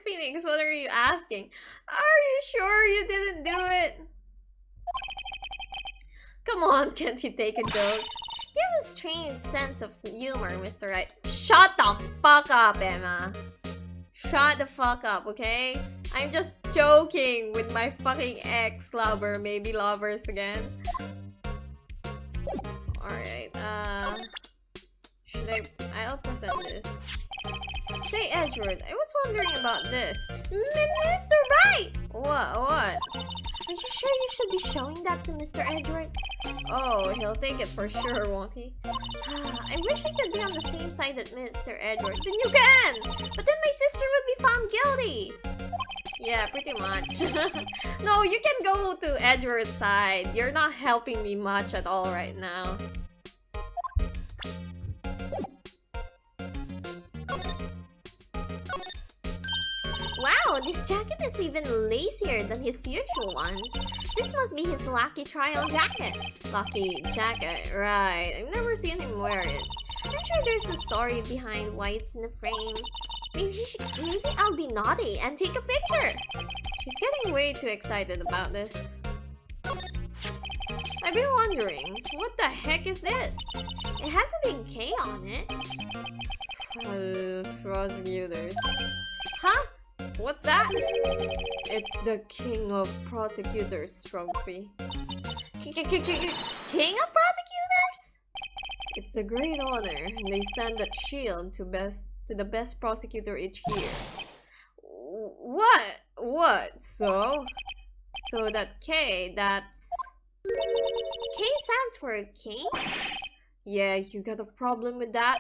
Phoenix, what are you asking? Are you sure you didn't do it? Come on, can't you take a joke? You have a strange sense of humor, Mr. Wright. Shut the fuck up, Emma. Shut the fuck up, okay? I'm just joking with my fucking ex-lover, maybe lovers again. Alright, I'll present this. Say, Edward, I was wondering about this. Mr. Wright! What? Are you sure you should be showing that to Mr. Edward? Oh, he'll take it for sure, won't he? I wish I could be on the same side as Mr. Edward. Then you can! But then my sister would be found guilty! Yeah, pretty much. No, you can go to Edward's side. You're not helping me much at all right now. Wow, this jacket is even lacier than his usual ones. This must be his lucky trial jacket. Lucky jacket, right. I've never seen him wear it. I'm sure there's a story behind why it's in the frame. Maybe I'll be naughty and take a picture. She's getting way too excited about this. I've been wondering, what the heck is this? It has a big K on it. Prosecutors. Huh? What's that? It's the King of Prosecutors trophy. King of Prosecutors? It's a great honor. They send that shield to the best prosecutor each year. What? So that K, that's... K stands for king? Yeah, you got a problem with that?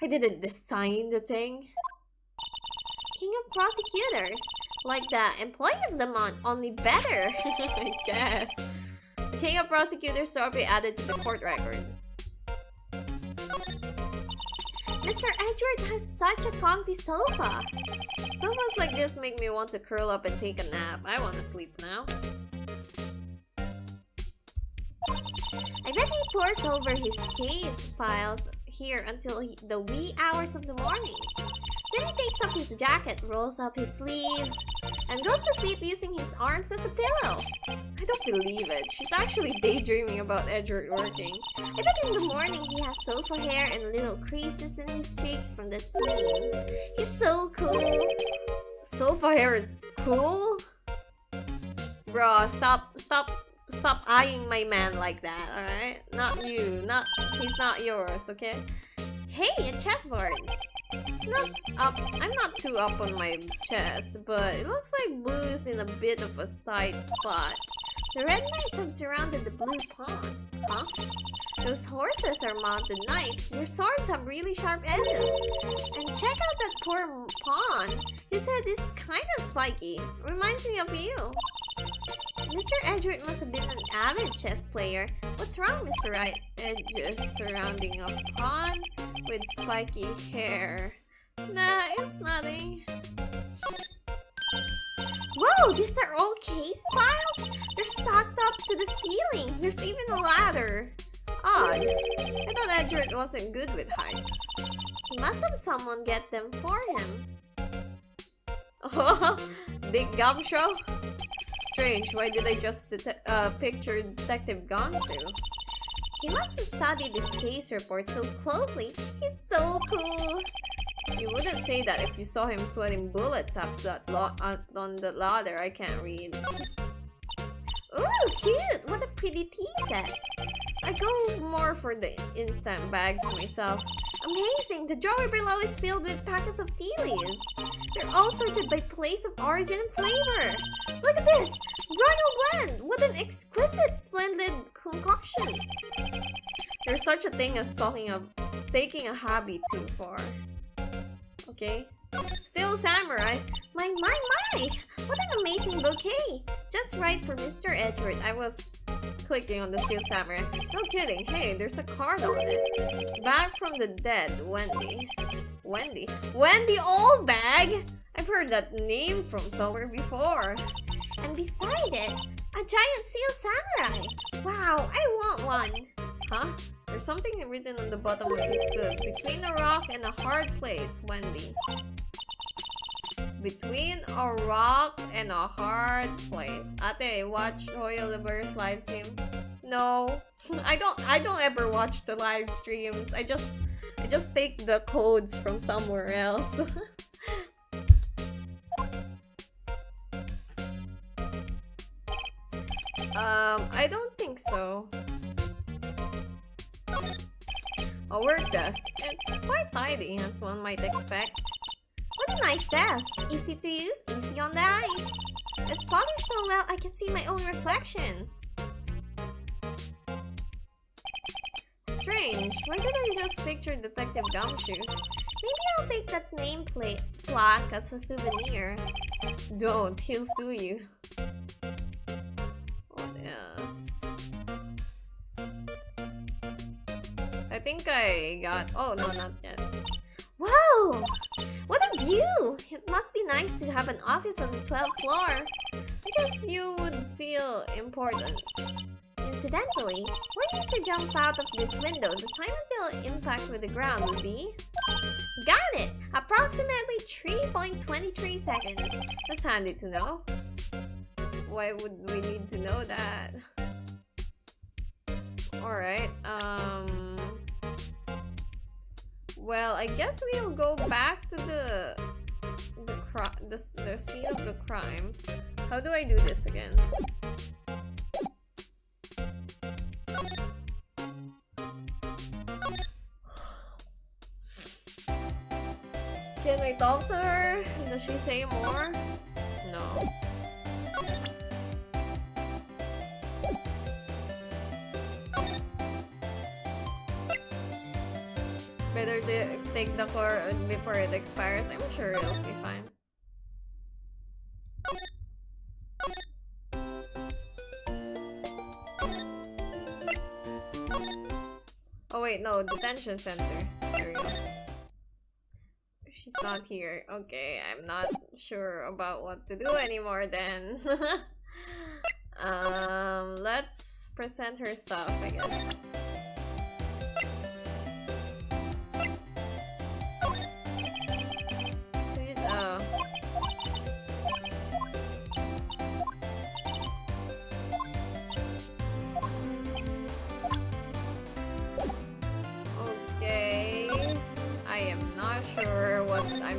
I didn't design the thing. King of Prosecutors. Like the employee of the month, only better. I guess. The King of Prosecutors trophy added to the court record. Mr. Edward has such a comfy sofa. Sofas like this make me want to curl up and take a nap. I want to sleep now. I bet he pores over his case files here until the wee hours of the morning. Then he takes off his jacket, rolls up his sleeves, and goes to sleep using his arms as a pillow. I don't believe it. She's actually daydreaming about Edward working. I bet in the morning he has sofa hair and little creases in his cheek from the seams. He's so cool. Sofa hair is cool? Bruh, stop eyeing my man like that, alright? Not you. He's not yours, okay? Hey, a chessboard. I'm not too up on my chess, but it looks like blue is in a bit of a tight spot. The red knights have surrounded the blue pawn. Huh? Those horses are mounted knights. Their swords have really sharp edges. And check out that poor pawn. His head is kind of spiky. Reminds me of you. Mr. Edward must have been an avid chess player. What's wrong, Mr. Wright? Edges surrounding a pawn with spiky hair. Nah, it's nothing. Whoa, these are all case files? They're stacked up to the ceiling. There's even a ladder. Odd. I thought Edward wasn't good with heights. He must have someone get them for him. Oh, Dick Gumshoe? Strange, why did I just picture Detective Gumshoe? He must have studied this case report so closely. He's so cool. You wouldn't say that if you saw him sweating bullets up that on the ladder. I can't read. Ooh, cute! What a pretty tea set. I go more for the instant bags myself. Amazing! The drawer below is filled with packets of tea leaves. They're all sorted by place of origin and flavor. Look at this! Royal blend! What an exquisite, splendid concoction! There's such a thing as taking a hobby too far. Okay. Still samurai. My! What an amazing bouquet! Just right for Mr. Edward. I was clicking on the Steel Samurai. No kidding. Hey, there's a card on it. Back from the dead, Wendy. Wendy Oldbag? I've heard that name from somewhere before. And beside it, a giant Steel Samurai. Wow, I want one. Huh? There's something written on the bottom of his foot. Between a rock and a hard place, Wendy. Between a rock and a hard place. Ate, watch Royal Liber's live stream? No. I don't ever watch the live streams. I just take the codes from somewhere else. I don't think so. A work desk. It's quite tidy, as one might expect. What a nice desk! Easy to use, easy on the eyes. It's polished so well I can see my own reflection. Strange. Why did I just picture Detective Gumshoe? Maybe I'll take that nameplate plaque as a souvenir. Don't, he'll sue you. What else? I think I got... Oh, no, not yet. Whoa! What a Phew! It must be nice to have an office on the 12th floor. I guess you would feel important. Incidentally, were you to jump out of this window, the time until impact with the ground would be... Got it! Approximately 3.23 seconds. That's handy to know. Why would we need to know that? Alright, well, I guess we'll go back to the scene of the crime. How do I do this again? Can I talk to her? Does she say more? No. Better to take the core before it expires. I'm sure it'll be fine. Oh wait, no, detention center. There we go. She's not here. Okay, I'm not sure about what to do anymore then. Let's present her stuff, I guess.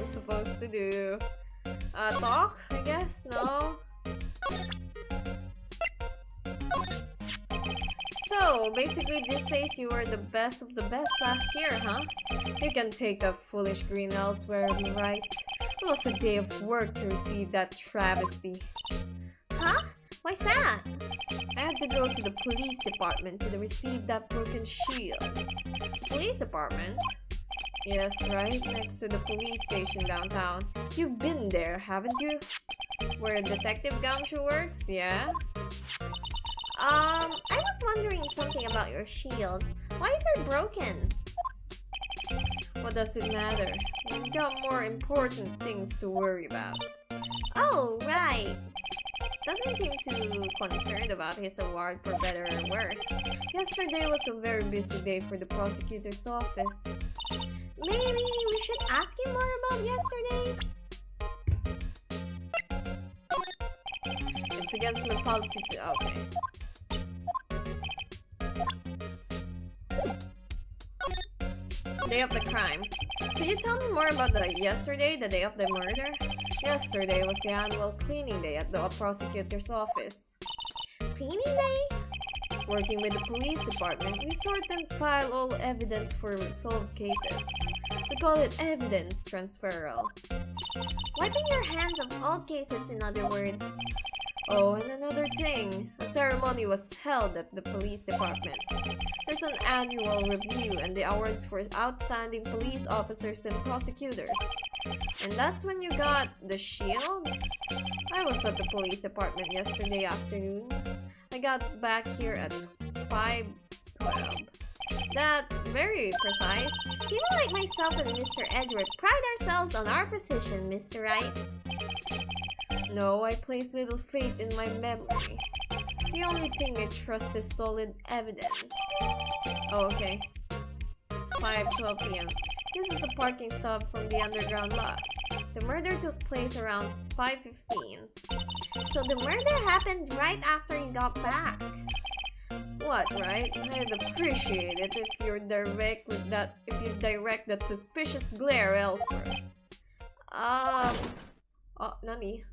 Supposed to do talk, I guess. No. So basically this says you were the best of the best last year, huh? You can take that foolish grin elsewhere, right? It was a day of work to receive that travesty. Huh? Why's that? I had to go to the police department to receive that broken shield. Police department? Yes, right next to the police station downtown. You've been there, haven't you? Where Detective Gumshoe works, yeah? I was wondering something about your shield. Why is it broken? What does it matter? We've got more important things to worry about. Oh, right. Doesn't seem too concerned about his award for better or worse. Yesterday was a very busy day for the prosecutor's office. Maybe we should ask him more about yesterday? It's against my policy to... Okay. Day of the crime. Could you tell me more about the yesterday, the day of the murder? Yesterday was the annual cleaning day at the prosecutor's office. Cleaning day? Working with the police department, we sort and file all evidence for solved cases. We call it evidence transferal. Wiping your hands of all cases, in other words. Oh, and another thing. A ceremony was held at the police department. There's an annual review and the awards for outstanding police officers and prosecutors. And that's when you got the shield? I was at the police department yesterday afternoon. I got back here at 5:12. That's very precise. People like myself and Mr. Edward pride ourselves on our precision, Mr. Wright. No, I place little faith in my memory. The only thing I trust is solid evidence. Oh, okay. 5:12 p.m. This is the parking stop from the underground lot. The murder took place around 5:15. So the murder happened right after you got back. What, right? I'd appreciate it if you direct that suspicious glare elsewhere. Nani?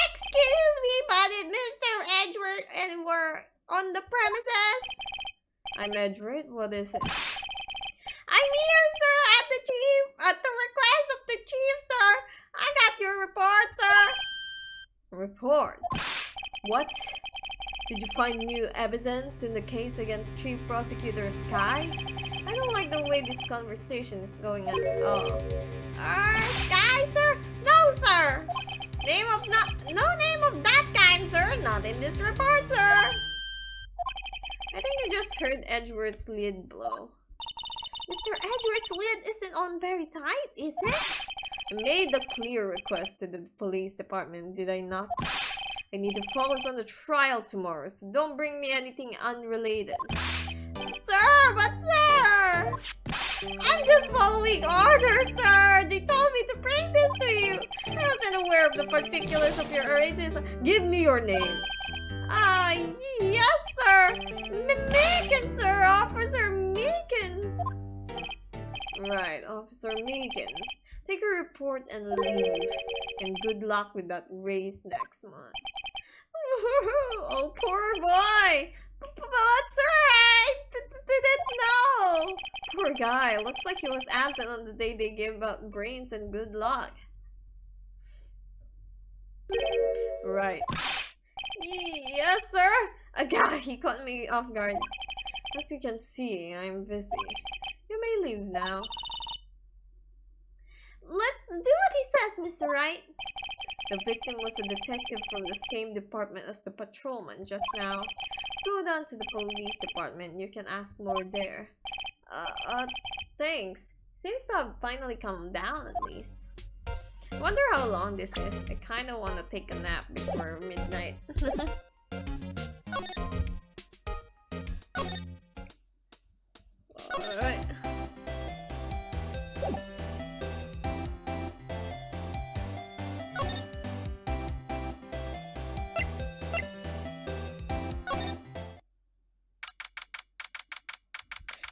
Excuse me, but is Mr. Edward anywhere on the premises? I'm Edward. What is it? I'm here, sir, at the request of the chief, sir. I got your report, sir. Report? What? Did you find new evidence in the case against Chief Prosecutor Sky? I don't like the way this conversation is going on. Oh. Sky, sir? No, sir. No name of that kind, sir. Not in this report, sir. I think I just heard Edward's lid blow. Mr. Edward's lid isn't on very tight, is it? I made a clear request to the police department, did I not? I need to focus on the trial tomorrow, so don't bring me anything unrelated. Sir, but sir! I'm just following orders, sir! They told me to bring this to you! I wasn't aware of the particulars of your arrangements. Give me your name. Yes, sir! Meekins, sir! Officer Meekins! Right, Officer Meekins. Take a report and leave. And good luck with that race next month. Oh, poor boy! But sir, I didn't know! Poor guy. Looks like he was absent on the day they gave out brains and good luck. Right. Yes, sir? God, he caught me off guard. As you can see, I'm busy. You may leave now. Let's do what he says, Mr. Wright. The victim was a detective from the same department as the patrolman just now. Go down to the police department. You can ask more there. Thanks. Seems to have finally calmed down at least. I wonder how long this is. I kinda wanna take a nap before midnight. Alright.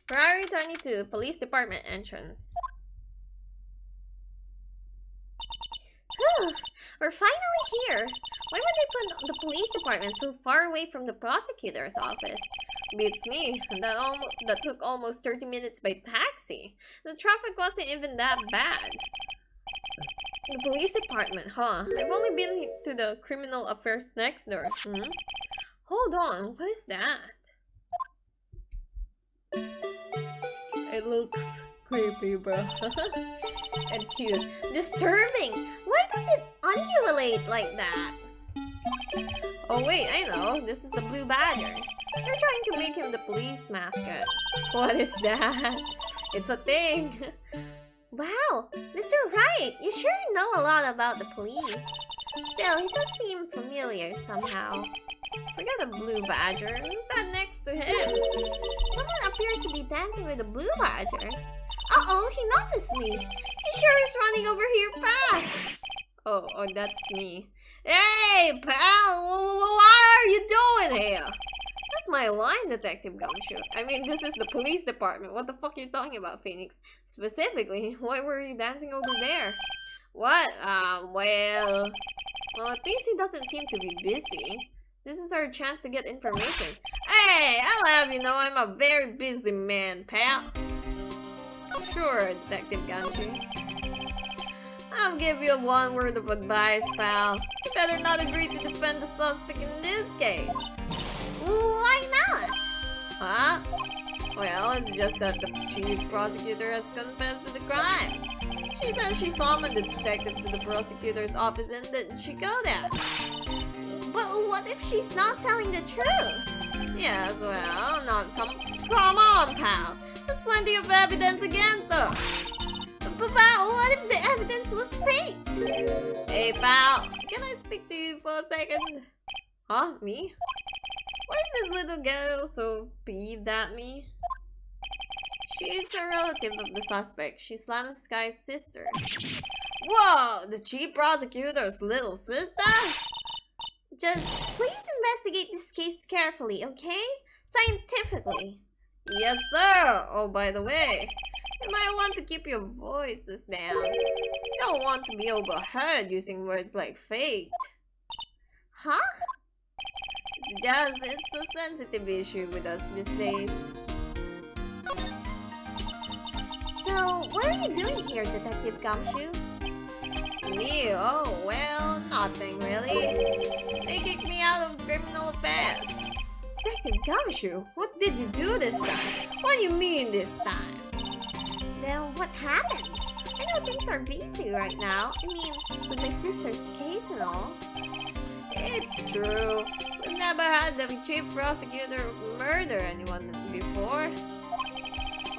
Ferrari 22, police department entrance. We're finally here. Why would they put the police department so far away from the prosecutor's office? Beats me. That took almost 30 minutes by taxi. The traffic wasn't even that bad. The police department, huh? I've only been to the criminal affairs next door. Hold on, what is that? It looks creepy, bro. And cute. Disturbing! Why does it undulate like that? Oh wait, I know. This is the Blue Badger. They're trying to make him the police mascot. What is that? It's a thing. Wow! Mr. Wright, you sure know a lot about the police. Still, he does seem familiar somehow. Forget the Blue Badger. Who's that next to him? Someone appears to be dancing with the Blue Badger. Uh-oh, he noticed me. He sure is running over here fast. Oh, that's me. Hey, pal! What are you doing here? That's my line, Detective Gumshoe. I mean, this is the police department. What the fuck are you talking about, Phoenix? Specifically, why were you dancing over there? What? Well, at least he doesn't seem to be busy. This is our chance to get information. Hey, I'll have you know I'm a very busy man, pal. Sure, Detective Gumshoe. I'll give you one word of advice, pal. You better not agree to defend the suspect in this case. Why not? Huh? Well, it's just that the chief prosecutor has confessed to the crime. She says she summoned the detective to the prosecutor's office and didn't she go there? But what if she's not telling the truth? Yes, well, come on, pal. There's plenty of evidence against her. But what if the evidence was faked? Hey, pal, can I speak to you for a second? Huh? Me? Why is this little girl so peeved at me? She's a relative of the suspect. She's Lana Sky's sister. Whoa! The chief prosecutor's little sister? Just please investigate this case carefully, okay? Scientifically. Yes, sir! Oh, by the way, you might want to keep your voices down. You don't want to be overheard using words like faked. Huh? It's a sensitive issue with us these days. So, what are you doing here, Detective Gumshoe? Me? Oh, well, nothing really. They kicked me out of criminal affairs. Detective Gumshoe, what did you do this time? What do you mean this time? Then what happened? I know things are busy right now. I mean, with my sister's case and all. It's true. We've never had the chief prosecutor murder anyone before.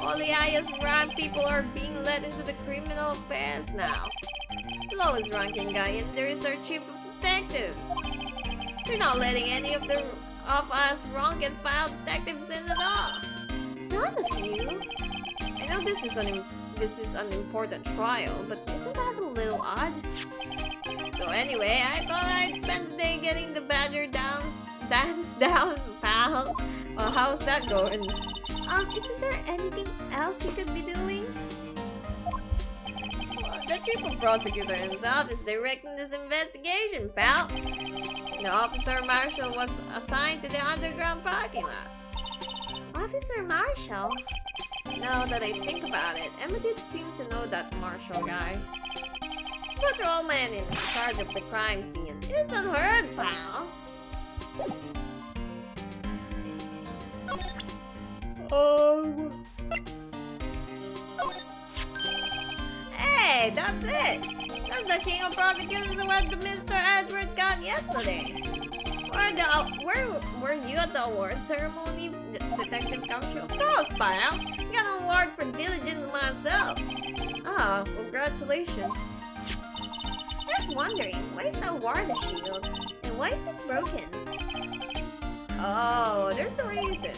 All the highest ranked people are being led into the criminal affairs now. The lowest ranking guy in there is our chief of detectives. They're not letting any of us rank and file detectives in at all. None of you? I know this is an important trial, but isn't that a little odd? So anyway, I thought I'd spend the day getting the badger dance down, pal. Well, how's that going? Isn't there anything else you could be doing? Well, the chief of prosecutor himself is directing this investigation, pal. The officer marshal was assigned to the underground parking lot. Officer Marshall? Now that I think about it, Emma did seem to know that Marshall guy. Patrolman in charge of the crime scene. It's unheard, pal. Hey, that's it! That's the king of prosecutors who had the Mr. Edward got yesterday. Where were you at the award ceremony, Detective Kamshu? Of course, pal. Got an award for diligence myself. Ah, congratulations. Just wondering, why is the award a shield? And why is it broken? Oh, there's a reason.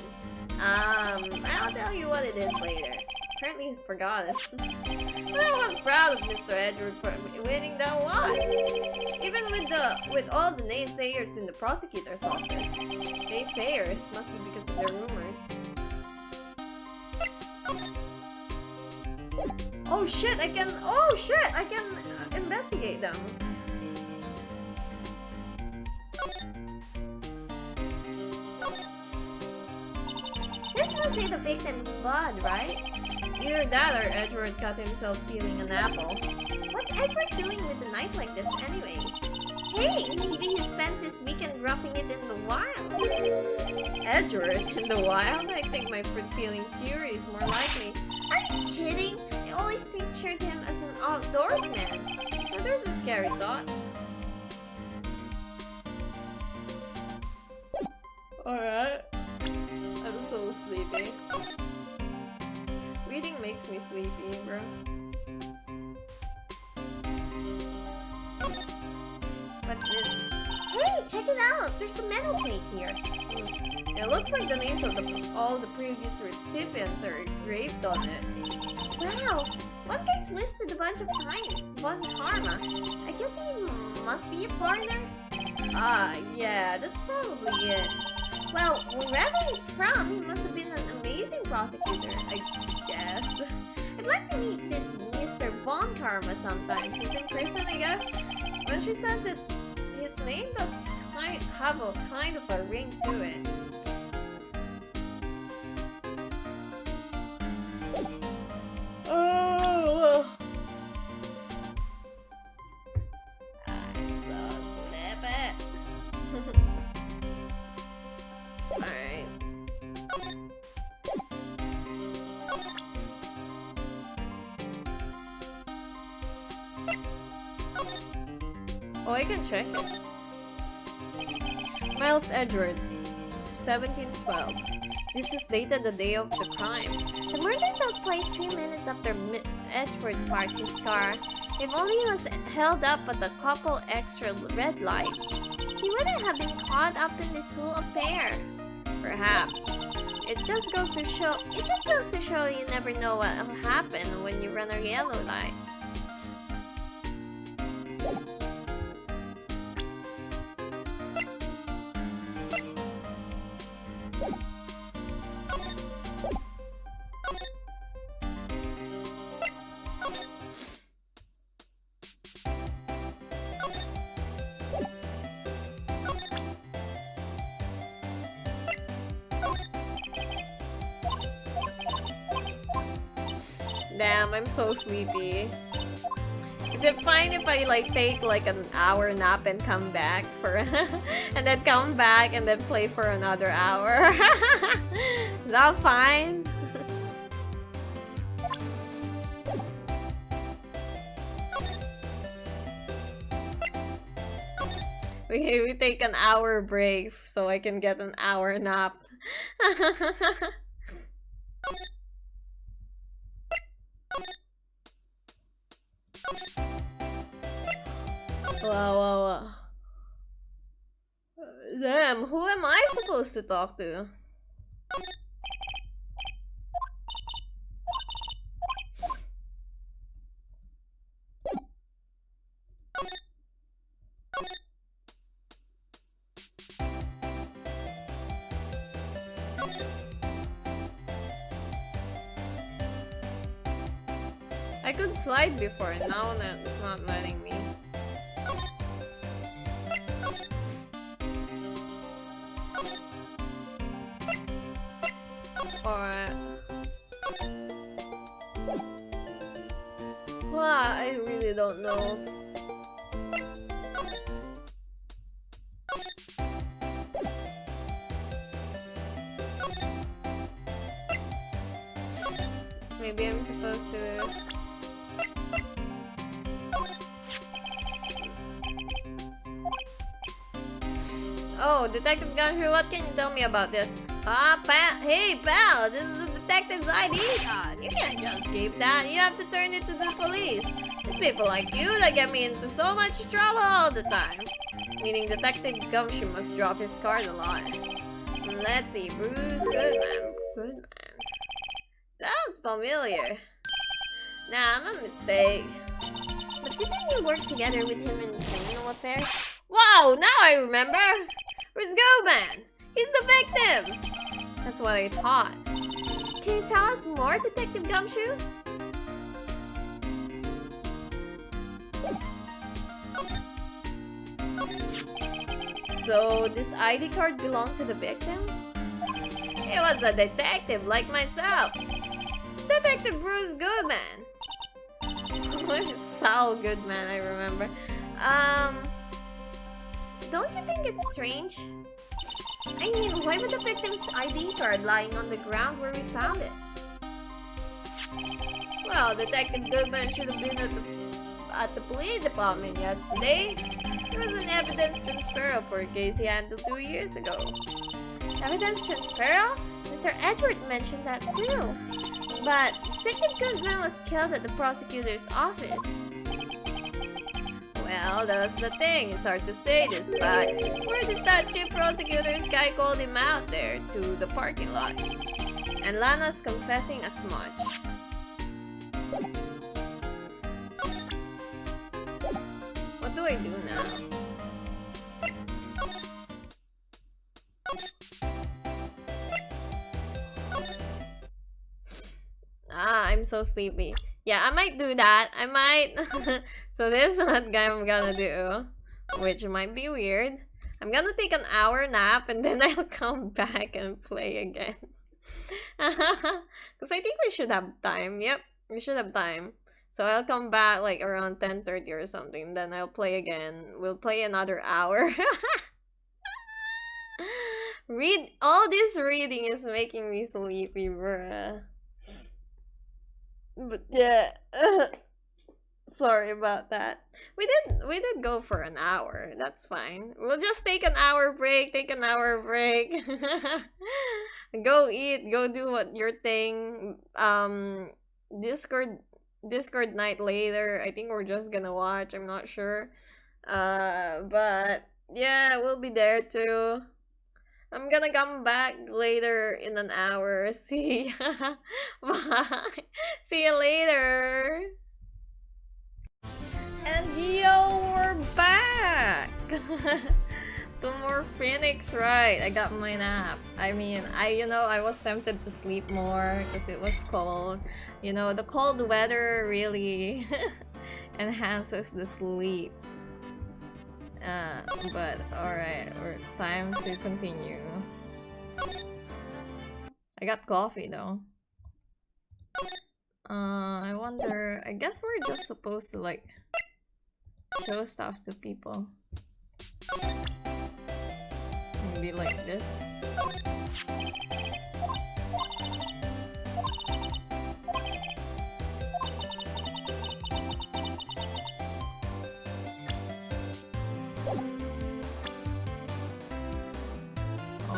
I'll tell you what it is later. Apparently he's forgotten. But I was proud of Mr. Edward for winning the award. Even with all the naysayers in the prosecutor's office. Naysayers must be because of their rumors. Oh shit, I can investigate them. This must be the victim's blood, right? Either that or Edward got himself peeling an apple. What's Edward doing with a knife like this anyways? Hey, maybe he spends his weekend dropping it in the wild. Edward in the wild? I think my fruit peeling theory is more likely. Are you kidding? I always pictured him as an outdoorsman. Now there's a scary thought. Alright. I'm so sleepy. Reading makes me sleepy, bro. What's this? Hey, check it out! There's a metal plate here. It looks like the names of all the previous recipients are engraved on it. Wow! One guy's listed a bunch of times. Von Karma. I guess he must be a foreigner? Ah, yeah, that's probably it. Well, wherever he's from, he must have been an amazing prosecutor, I guess. I'd like to meet this Mr. Von Karma sometime. He's in prison, I guess. When she says it, his name does have a kind of a ring to it. Oh! I'm so sleepy. Alright. Oh, I can check it. Miles Edward, 1712. This is dated the day of the crime. The murder took place 3 minutes after Edward parked his car. If only he was held up at a couple extra red lights, he wouldn't have been caught up in this whole affair. Perhaps. It just goes to show you never know what will happen when you run a yellow light. Damn, I'm so sleepy. Is it fine if I like take like an hour nap and come back for and then come back and then play for another hour? Is that fine? we take an hour break so I can get an hour nap. Wow, wow, wow. Damn, who am I supposed to talk to? I could slide before, now it's not letting me. Alright. Well, I really don't know. Maybe I'm supposed to... Oh, Detective Gumshoe, what can you tell me about this? Hey, pal, this is a detective's ID card. You can't just keep that. You have to turn it to the police. It's people like you that get me into so much trouble all the time. Meaning Detective Gumshoe must drop his card a lot. Let's see, Bruce Goodman. Goodman. Sounds familiar. Nah, I'm a mistake. But didn't you work together with him in criminal affairs? Wow, now I remember! Where's Goodman? He's the victim! That's what I thought. Can you tell us more, Detective Gumshoe? So, this ID card belonged to the victim? He was a detective like myself. Detective Bruce Goodman. Sal Goodman, I remember. Don't you think it's strange? I mean, why would the victim's ID card lying on the ground where we found it? Well, Detective Goodman should have been at the police department yesterday. There was an evidence transfer for a case he handled 2 years ago. Evidence transfer? Mr. Edward mentioned that too. But Detective Goodman was killed at the prosecutor's office. Well, that's the thing. It's hard to say this, but where does that chief prosecutor's guy called him out there to the parking lot? And Lana's confessing as much. What do I do now? I'm so sleepy. Yeah, I might do that. I might. So this is what I'm gonna do, which might be weird. I'm gonna take an hour nap and then I'll come back and play again. Because I think we should have time. Yep, we should have time. So I'll come back like around 10:30 or something. Then I'll play again. We'll play another hour. All this reading is making me sleepy, bruh. But yeah, sorry about that. We did go for an hour. That's fine. We'll just take an hour break. Take an hour break. Go eat. Go do what your thing. Discord night later. I think we're just gonna watch. I'm not sure. But yeah, we'll be there too. I'm gonna come back later in an hour. See ya. Bye. See you later. And yo, we're back. Two more Phoenix, right? I got my nap. I mean, I was tempted to sleep more because it was cold. You know, the cold weather really enhances the sleeps. But alright, time to continue. I got coffee though. I wonder, I guess we're just supposed to like show stuff to people. Maybe like this.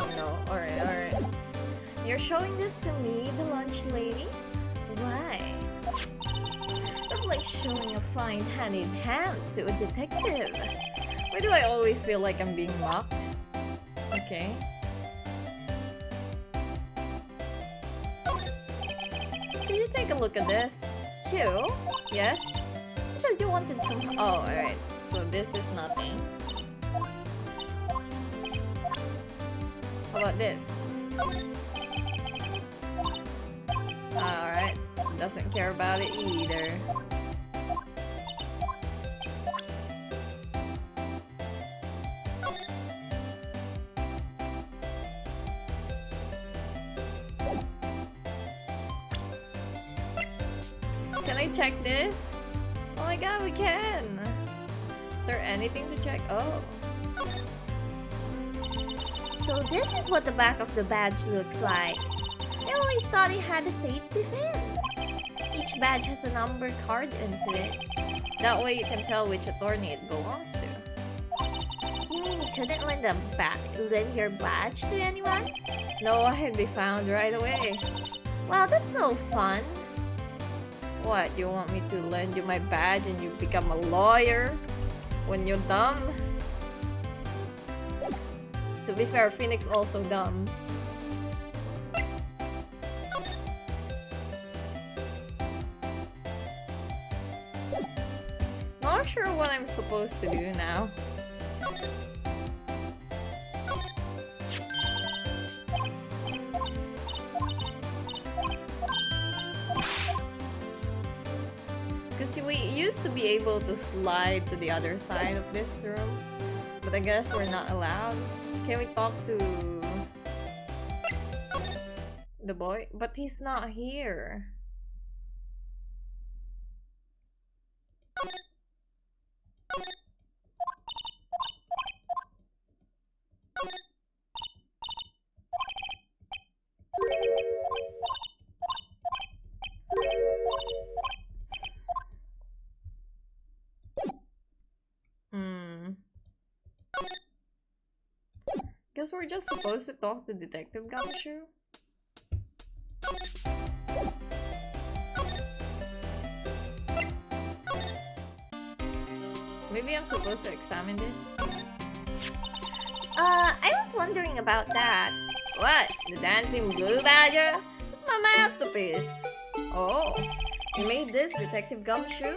Oh no, alright. You're showing this to me, the lunch lady? Why? That's like like showing a fine hand in hand to a detective. Why do I always feel like I'm being mocked? Okay. Can you take a look at this? You? Yes? You said you wanted some. Oh, alright. So this is nothing. How about this? Alright. Doesn't care about it either. Can I check this? Oh my god, we can! Is there anything to check? Oh. So this is what the back of the badge looks like. I always thought it had a safety pin. Each badge has a number card into it. That way you can tell which attorney it belongs to. You mean you couldn't lend your badge to anyone? No, I'd be found right away. Well, that's no fun. What, you want me to lend you my badge and you become a lawyer? When you're dumb? To be fair, Phoenix also dumb. Not sure what I'm supposed to do now. Because we used to be able to slide to the other side of this room, but I guess we're not allowed. Can we talk to the boy? But he's not here. Guess we're just supposed to talk to Detective Gumshoe. Maybe I'm supposed to examine this. I was wondering about that. What? The dancing blue badger? It's my masterpiece. Oh, you made this, Detective Gumshoe?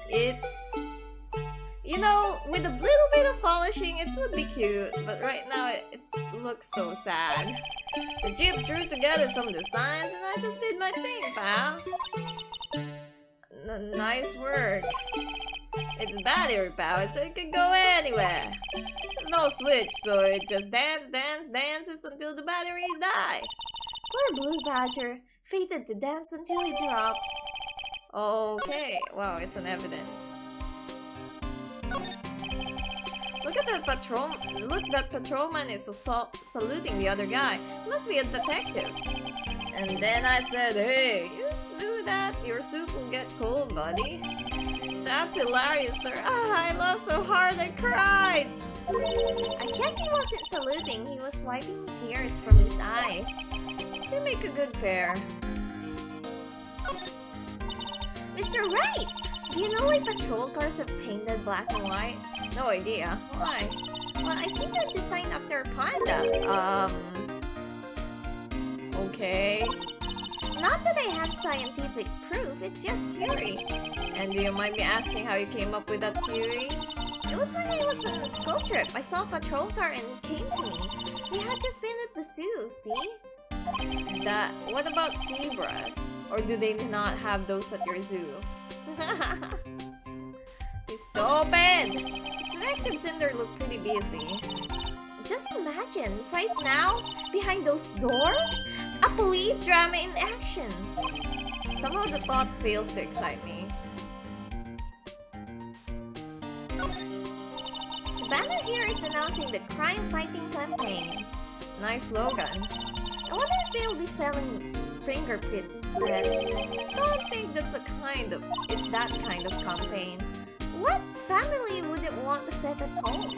It's... You know, with a little bit of polishing, it would be cute, but right now it looks so sad. The Jeep drew together some designs and I just did my thing, pal. Nice work. It's battery powered, so it can go anywhere. There's no switch, so it just dances until the batteries die. Poor Blue Badger, fated to dance until he drops. Okay, wow, it's an evidence. Look at that patrol. Look, that patrolman is saluting the other guy. He must be a detective. And then I said, "Hey, you just do that. Your soup will get cold, buddy." That's hilarious, sir. Ah, I laughed so hard I cried. I guess he wasn't saluting. He was wiping tears from his eyes. They make a good pair. Mr. Wright! Do you know why patrol cars are painted black and white? No idea. Why? Well, I think they're designed after a panda. Okay. Not that I have scientific proof, it's just theory. And do you mind me asking how you came up with that theory? It was when I was on a school trip. I saw a patrol car and it came to me. We had just been at the zoo, see? What about zebras? Or do they not have those at your zoo? Stupid! Detectives in there look pretty busy. Just imagine, right now, behind those doors, a police drama in action. Somehow the thought fails to excite me. The banner here is announcing the crime-fighting campaign. Nice slogan. I wonder if they'll be selling fingerprint sets. Don't think it's that kind of campaign. What family wouldn't want a set at home?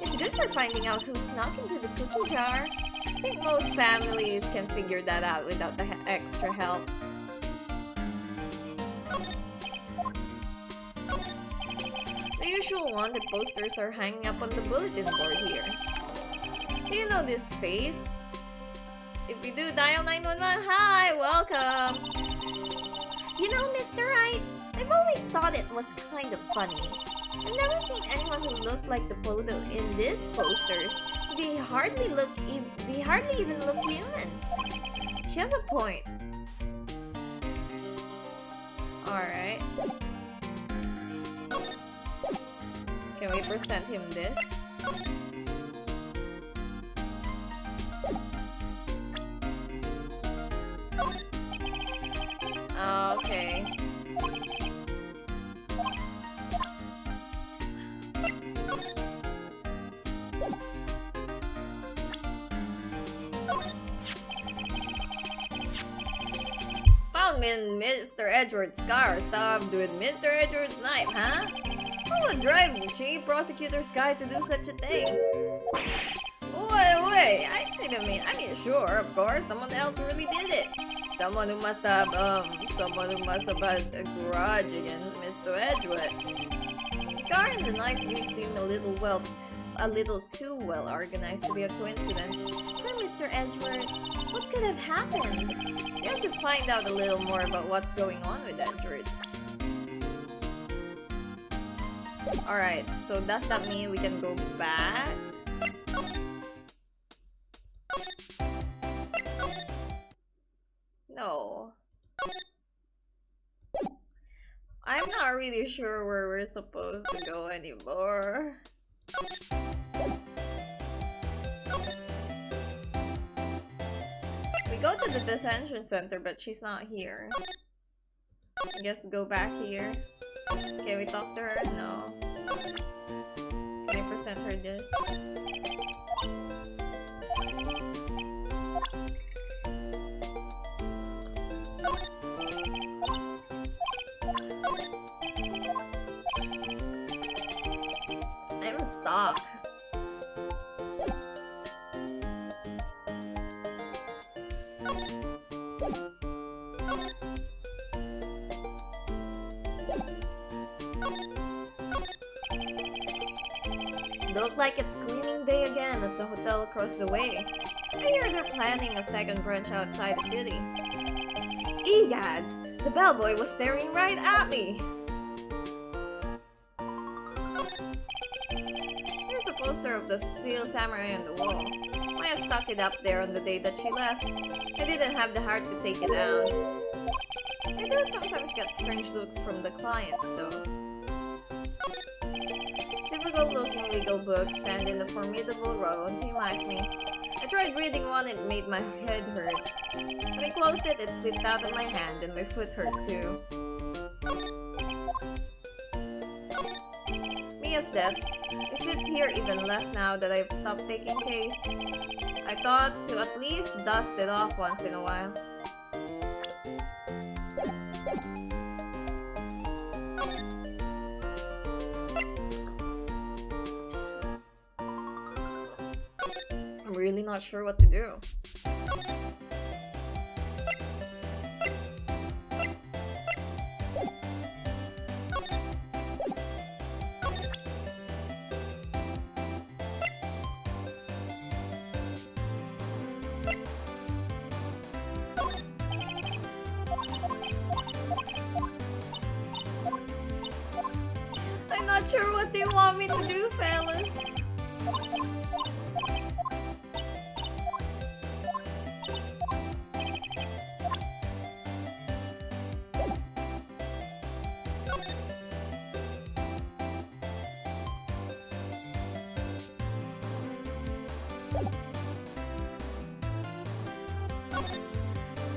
It's good for finding out who snuck into the cookie jar. I think most families can figure that out without the extra help. The usual wanted posters are hanging up on the bulletin board here. Do you know this face? If you do, dial 911. Hi, welcome. You know, Mr. Wright, I've always thought it was kind of funny. I've never seen anyone who looked like the photo in these posters. They hardly even look human. She has a point. Alright. Can we present him this? Okay. Found me in Mr. Edward's car, stabbed with Mr. Edward's knife, huh? Who would drive chief prosecutor's guy to do such a thing? Wait, I mean, sure, of course, someone else really did it. Someone who must have had a grudge against Mr. Edward. The car and the knife do seem a little too well organized to be a coincidence. Poor Mr. Edward, what could have happened? We have to find out a little more about what's going on with Edward. Alright, so does that mean we can go back? No. I'm not really sure where we're supposed to go anymore. We go to the detention center, but she's not here. I guess go back here. Can we talk to her? No. Can I present her this? I'm stuck. Look like it's cleaning day again at the hotel across the way. I hear they're planning a second branch outside the city. Egads! The bellboy was staring right at me! There's a poster of the Steel Samurai on the wall. Maya stuck it up there on the day that she left. I didn't have the heart to take it down. I do sometimes get strange looks from the clients, though. Typical-looking legal books stand in the formidable row and came at me. I tried reading one and it made my head hurt. When I closed it, it slipped out of my hand and my foot hurt too. Mia's desk. I sit here even less now that I've stopped taking case. I thought to at least dust it off once in a while. I'm really not sure what to do. I'm not sure what they want me to do, fellas.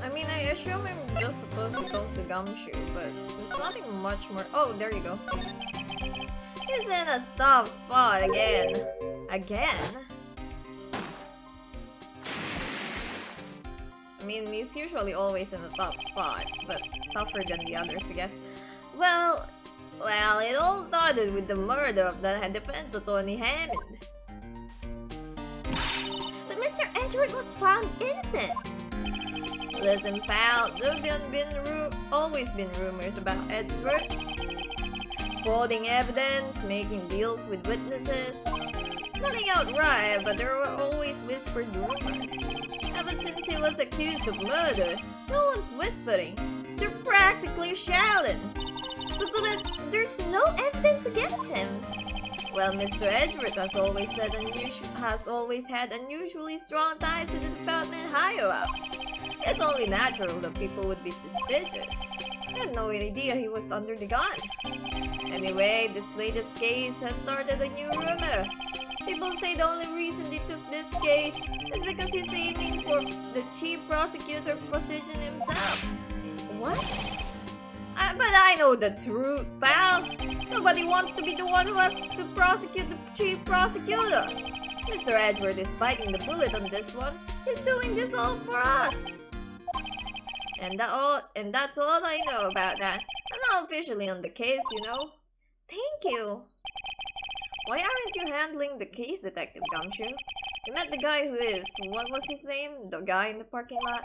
I mean, I assume I'm just supposed to talk to Gumshoe, but there's nothing much more. Oh, there you go. He's in a tough spot again. Again? I mean, he's usually always in a top spot, but tougher than the others, I guess. Well, it all started with the murder of the defense attorney Hammond. But Mr. Edward was found innocent. Listen, pal, there've always been rumors about Edward. upholding evidence, making deals with witnesses. Nothing outright, but there were always whispered rumors. Ever since he was accused of murder, no one's whispering. They're practically shouting. But there's no evidence against him. Well, Mr. Edgeworth has always had unusually strong ties to the department higher-ups. It's only natural that people would be suspicious. I had no idea he was under the gun. Anyway, this latest case has started a new rumor. People say the only reason they took this case is because he's aiming for the chief prosecutor position himself. What? But I know the truth, pal. Nobody wants to be the one who has to prosecute the chief prosecutor. Mr. Edward is biting the bullet on this one. He's doing this all for us. And that's all I know about that. I'm not officially on the case, you know. Thank you. Why aren't you handling the case, Detective Gumshoe? You met the guy who is, what was his name? The guy in the parking lot?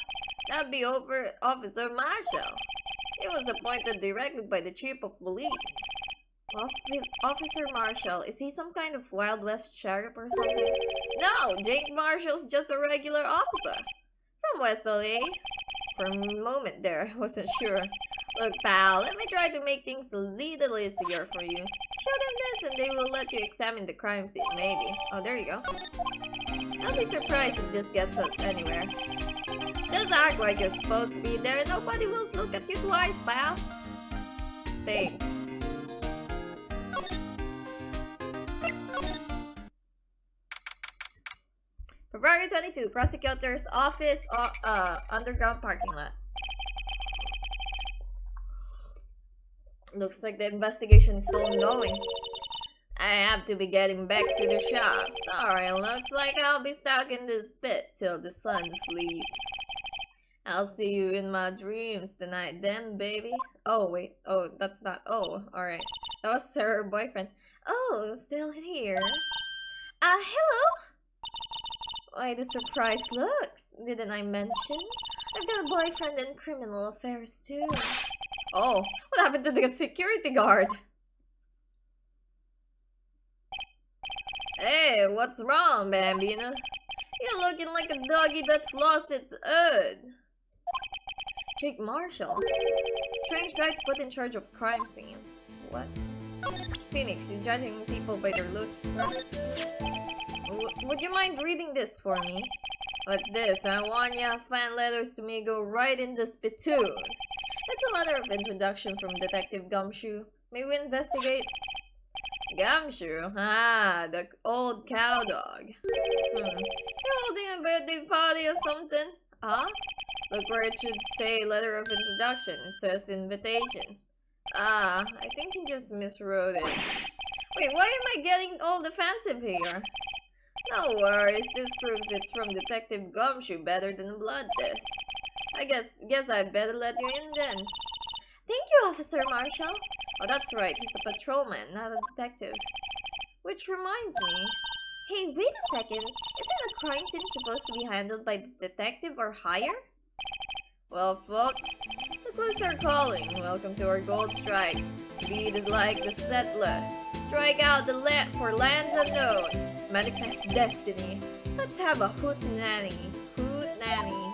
That'd be Officer Marshall. He was appointed directly by the chief of police. Officer Marshall, is he some kind of Wild West sheriff or something? No, Jake Marshall's just a regular officer. From West LA. For a moment there, I wasn't sure. Look, pal, let me try to make things a little easier for you. Show them this and they will let you examine the crime scene, maybe. Oh, there you go. I'll be surprised if this gets us anywhere. Just act like you're supposed to be there and nobody will look at you twice, pal. Thanks. February 22, Prosecutor's Office, underground parking lot. Looks like the investigation is still ongoing. I have to be getting back to the shop. Sorry, looks like I'll be stuck in this pit till the sun sleeps. I'll see you in my dreams tonight then, baby. Oh, wait. Oh, that's not... Oh, alright. That was her boyfriend. Oh, still here. Hello? Why the surprised looks? Didn't I mention? I've got a boyfriend and criminal affairs too. Oh, what happened to the security guard? Hey, what's wrong, Bambina? You're looking like a doggy that's lost its own. Jake Marshall. Strange guy put in charge of crime scene. What? Phoenix, you're judging people by their looks, right? Would you mind reading this for me? What's this? I want ya fan letters to me go right in the spittoon. It's a letter of introduction from Detective Gumshoe. May we investigate? Gumshoe? Ah, the old cow dog. You're holding a birthday party or something? Huh? Look where it should say letter of introduction. It says invitation. Ah, I think he just miswrote it. Wait, why am I getting all defensive here? No worries, this proves it's from Detective Gumshoe better than a blood test. I guess I better let you in then. Thank you, Officer Marshall. Oh, that's right, he's a patrolman, not a detective. Which reminds me... Hey, wait a second. Isn't a crime scene supposed to be handled by the detective or higher? Well, folks, the clues are calling. Welcome to our gold strike. Lead is like the settler. Strike out the land for lands unknown. Manifest destiny. Let's have a hootenanny. Hootenanny.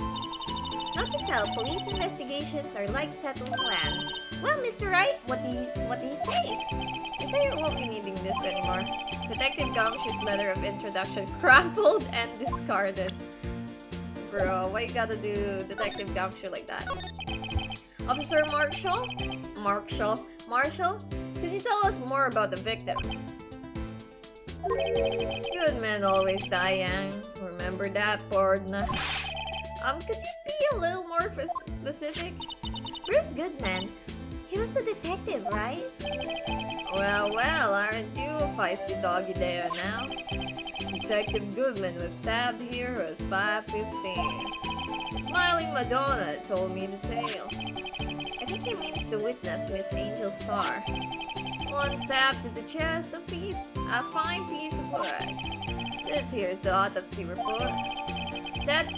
Not to tell, police investigations are like settled land. Well, Mr. Wright, what do you say? I say you won't be needing this anymore. Detective Gumshoe's letter of introduction crumpled and discarded. Bro, why you gotta do Detective Gumshoe like that? Officer Marshall? Marshall? Could you tell us more about the victim? Good men always die young. Remember that, partner. Could you be a little more specific? Bruce Goodman. He was a detective, right? Well, aren't you a feisty doggy there now? Detective Goodman was stabbed here at 5:15. Smiling Madonna told me the tale. I think he means the witness, Miss Angel Starr. One stab to the chest, a fine piece of work. This here is the autopsy report. Death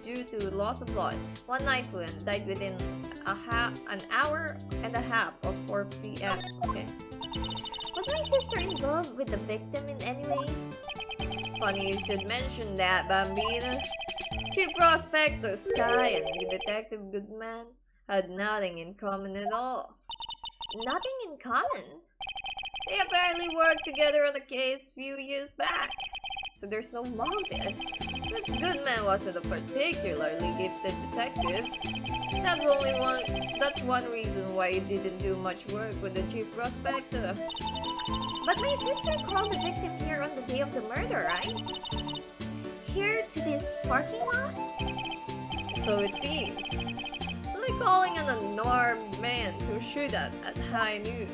due to loss of blood. One knife wound. Died within an hour and a half of 4 p.m. Okay. Was my sister involved with the victim in any way? Funny you should mention that, Bambina. Chief Prospector Sky and Detective Goodman had nothing in common at all. Nothing in common. They apparently worked together on a case a few years back, so there's no motive. Miss Goodman wasn't a particularly gifted detective. That's one reason why he didn't do much work with the Chief Prospector. But my sister called the victim here on the day of the murder, right? Here to this parking lot? So it seems. Like calling an unarmed man to shoot at high noon.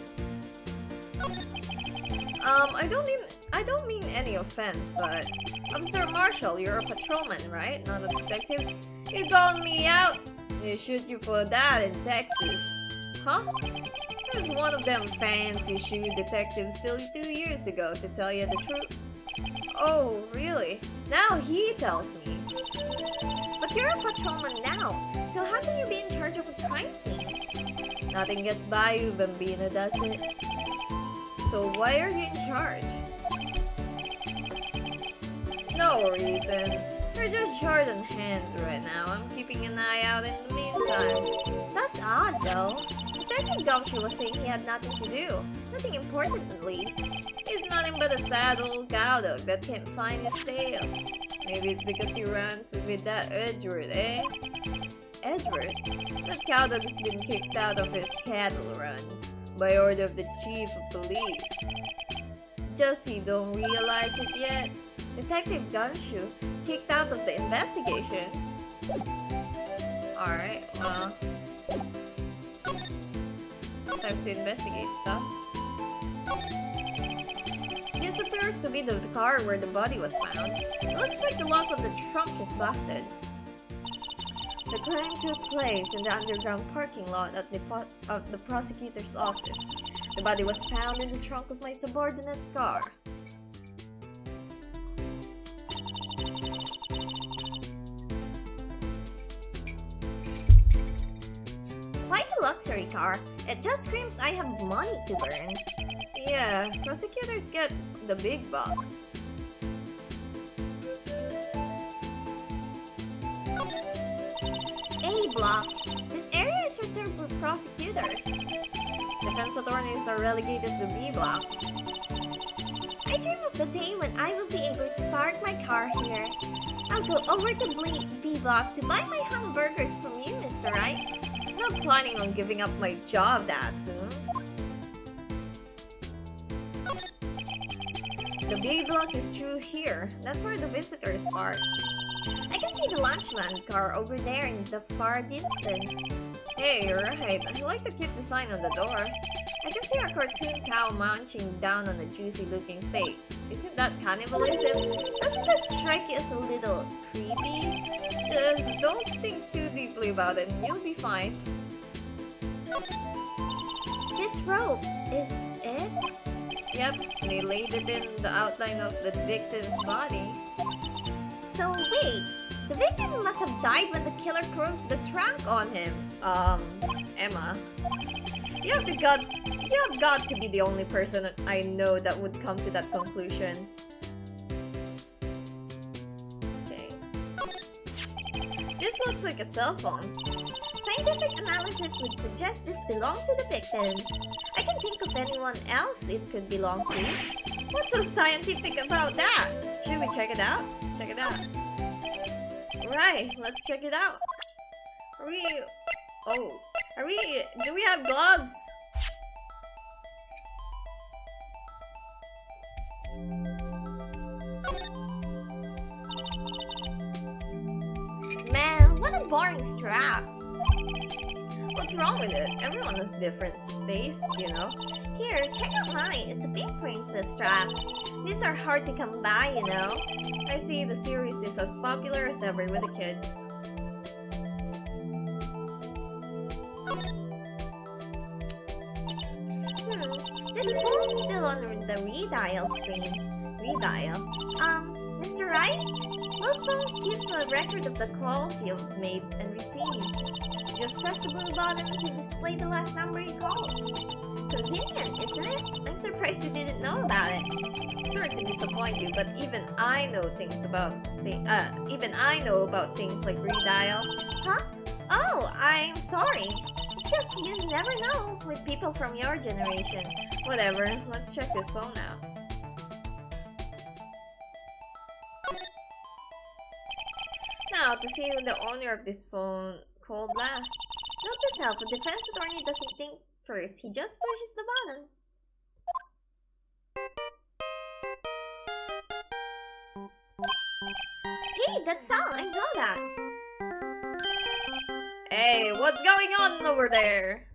I don't mean any offense, but Officer Marshall, you're a patrolman, right? Not a detective. You called me out. They shoot you for that in Texas. Huh? There's one of them fancy shoe detectives still 2 years ago, to tell you the truth. Oh, really? Now he tells me. But you're a patrolman now, so how can you be in charge of a crime scene? Nothing gets by you, Bambina, does it? So why are you in charge? No reason. We're just short on hands right now. I'm keeping an eye out in the meantime. That's odd, though. Detective Gumshoe was saying he had nothing to do. Nothing important, at least. He's nothing but a sad old cowdog that can't find his tail. Maybe it's because he runs with that Edward, eh? Edward? That cowdog's been kicked out of his cattle run by order of the chief of police. Just he don't realize it yet. Detective Gumshoe kicked out of the investigation. Alright, well... time to investigate stuff. This appears to be the car where the body was found. It looks like the lock on the trunk is busted. The crime took place in the underground parking lot at the prosecutor's office. The body was found in the trunk of my subordinate's car. Quite a luxury car. It just screams I have money to burn. Yeah, prosecutors get the big bucks. A block. This area is reserved for prosecutors. Defense attorneys are relegated to B blocks. I dream of the day when I will be able to park my car here. I'll go over to B block to buy my hamburgers from you, Mr. Wright. I'm not planning on giving up my job that soon. The B block is through here. That's where the visitors park. I can see the Lunchland car over there in the far distance. Hey, you're right. I like the cute design on the door. I can see a cartoon cow munching down on a juicy-looking steak. Isn't that cannibalism? Doesn't that strike you as a little creepy? Just don't think too deeply about it and you'll be fine. This rope, is it? Yep, they laid it in the outline of the victim's body. So wait, the victim must have died when the killer closed the trunk on him. Emma. You have got to be the only person I know that would come to that conclusion. Okay. This looks like a cell phone. Scientific analysis would suggest this belonged to the victim. I can think of anyone else it could belong to. What's so scientific about that? Should we check it out? Check it out. Right, let's check it out. Do we have gloves? Man, what a boring strap. What's wrong with it? Everyone has different tastes, you know? Here, check out mine. It's a pink princess strap. These are hard to come by, you know? I see the series is as popular as ever with the kids. still on the redial screen. Redial? Mr. Wright? Most phones keep a record of the calls you've made and received. Just press the blue button to display the last number you called. Convenient, isn't it? I'm surprised you didn't know about it. Sorry to disappoint you, but even I know about things like redial. Huh? Oh, I'm sorry. It's just you never know with people from your generation. Whatever, let's check this phone out. Now, to see who the owner of this phone called last. Note to self, a defense attorney doesn't think first, he just pushes the button. Hey, that's Sal, I know that. Hey, what's going on over there?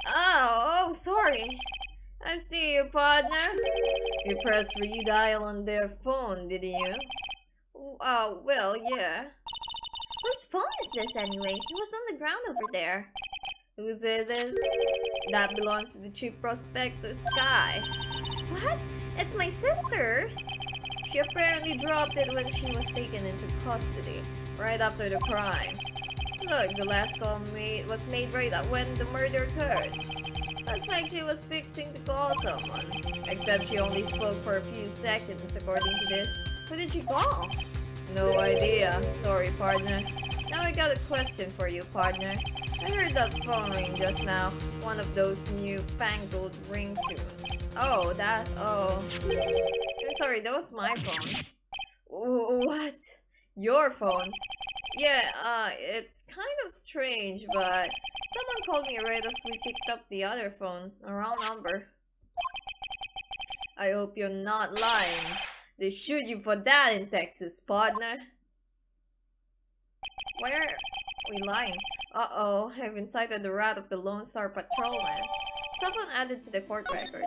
Oh, sorry. I see you, partner. You pressed redial on their phone, didn't you? Oh, well, yeah. Whose phone is this anyway? He was on the ground over there. Whose is it? That belongs to the chief prospector, Sky. What? It's my sister's. She apparently dropped it when she was taken into custody, right after the crime. Look, the last call was made right when the murder occurred. Looks like she was fixing to call someone. Except she only spoke for a few seconds, according to this. Who did she call? No idea. Sorry, partner. Now I got a question for you, partner. I heard that phone ring just now. One of those new-fangled ringtones. Oh, that? Oh. I'm sorry, that was my phone. What? Your phone? Yeah, it's kind of strange, but someone called me right as we picked up the other phone. A wrong number. I hope you're not lying. They shoot you for that in Texas, partner. Why are we lying? Uh-oh, I've incited the wrath of the Lone Star Patrolman. Someone added to the court record.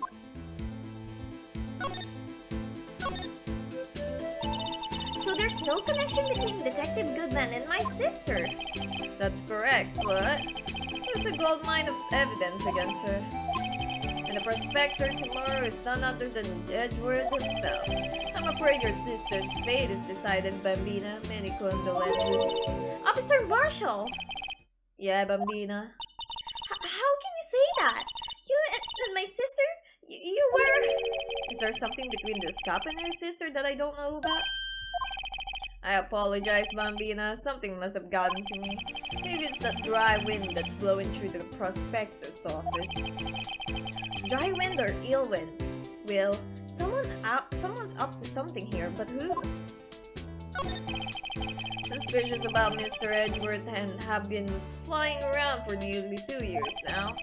So there's no connection between Detective Goodman and my sister. That's correct, but there's a goldmine of evidence against her. And the prospector tomorrow is none other than Edgeworth himself. I'm afraid your sister's fate is decided, Bambina. Many condolences. Officer Marshall! Yeah, Bambina. How can you say that? You and my sister? You were... Is there something between this cop and her sister that I don't know about? I apologize, Bambina. Something must have gotten to me. Maybe it's that dry wind that's blowing through the prospector's office. Dry wind or ill wind? Will, someone's up to something here, but who? Suspicious about Mr. Edgeworth and have been flying around for nearly 2 years now.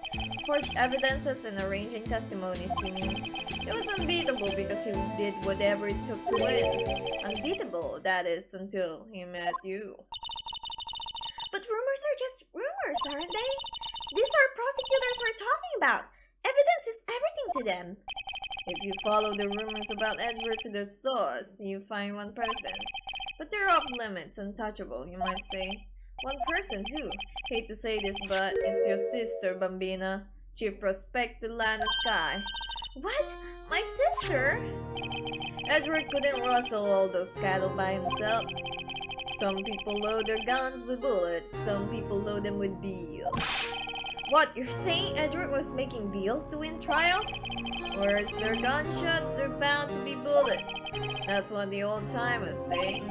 Forged evidences and arranging testimonies, you mean? It was unbeatable because he did whatever it took to win. Unbeatable, that is, until he met you. But rumors are just rumors, aren't they? These are prosecutors we're talking about. Evidence is everything to them. If you follow the rumors about Edward to the source, you find one person. But they're off limits, untouchable, you might say. One person who, hate to say this, but it's your sister, Bambina. Chief Prospector Lana Sky. What? My sister? Edward couldn't rustle all those cattle by himself. Some people load their guns with bullets, some people load them with deals. What, you're saying Edward was making deals to win trials? Where's their gunshots, they're bound to be bullets. That's what the old timers say.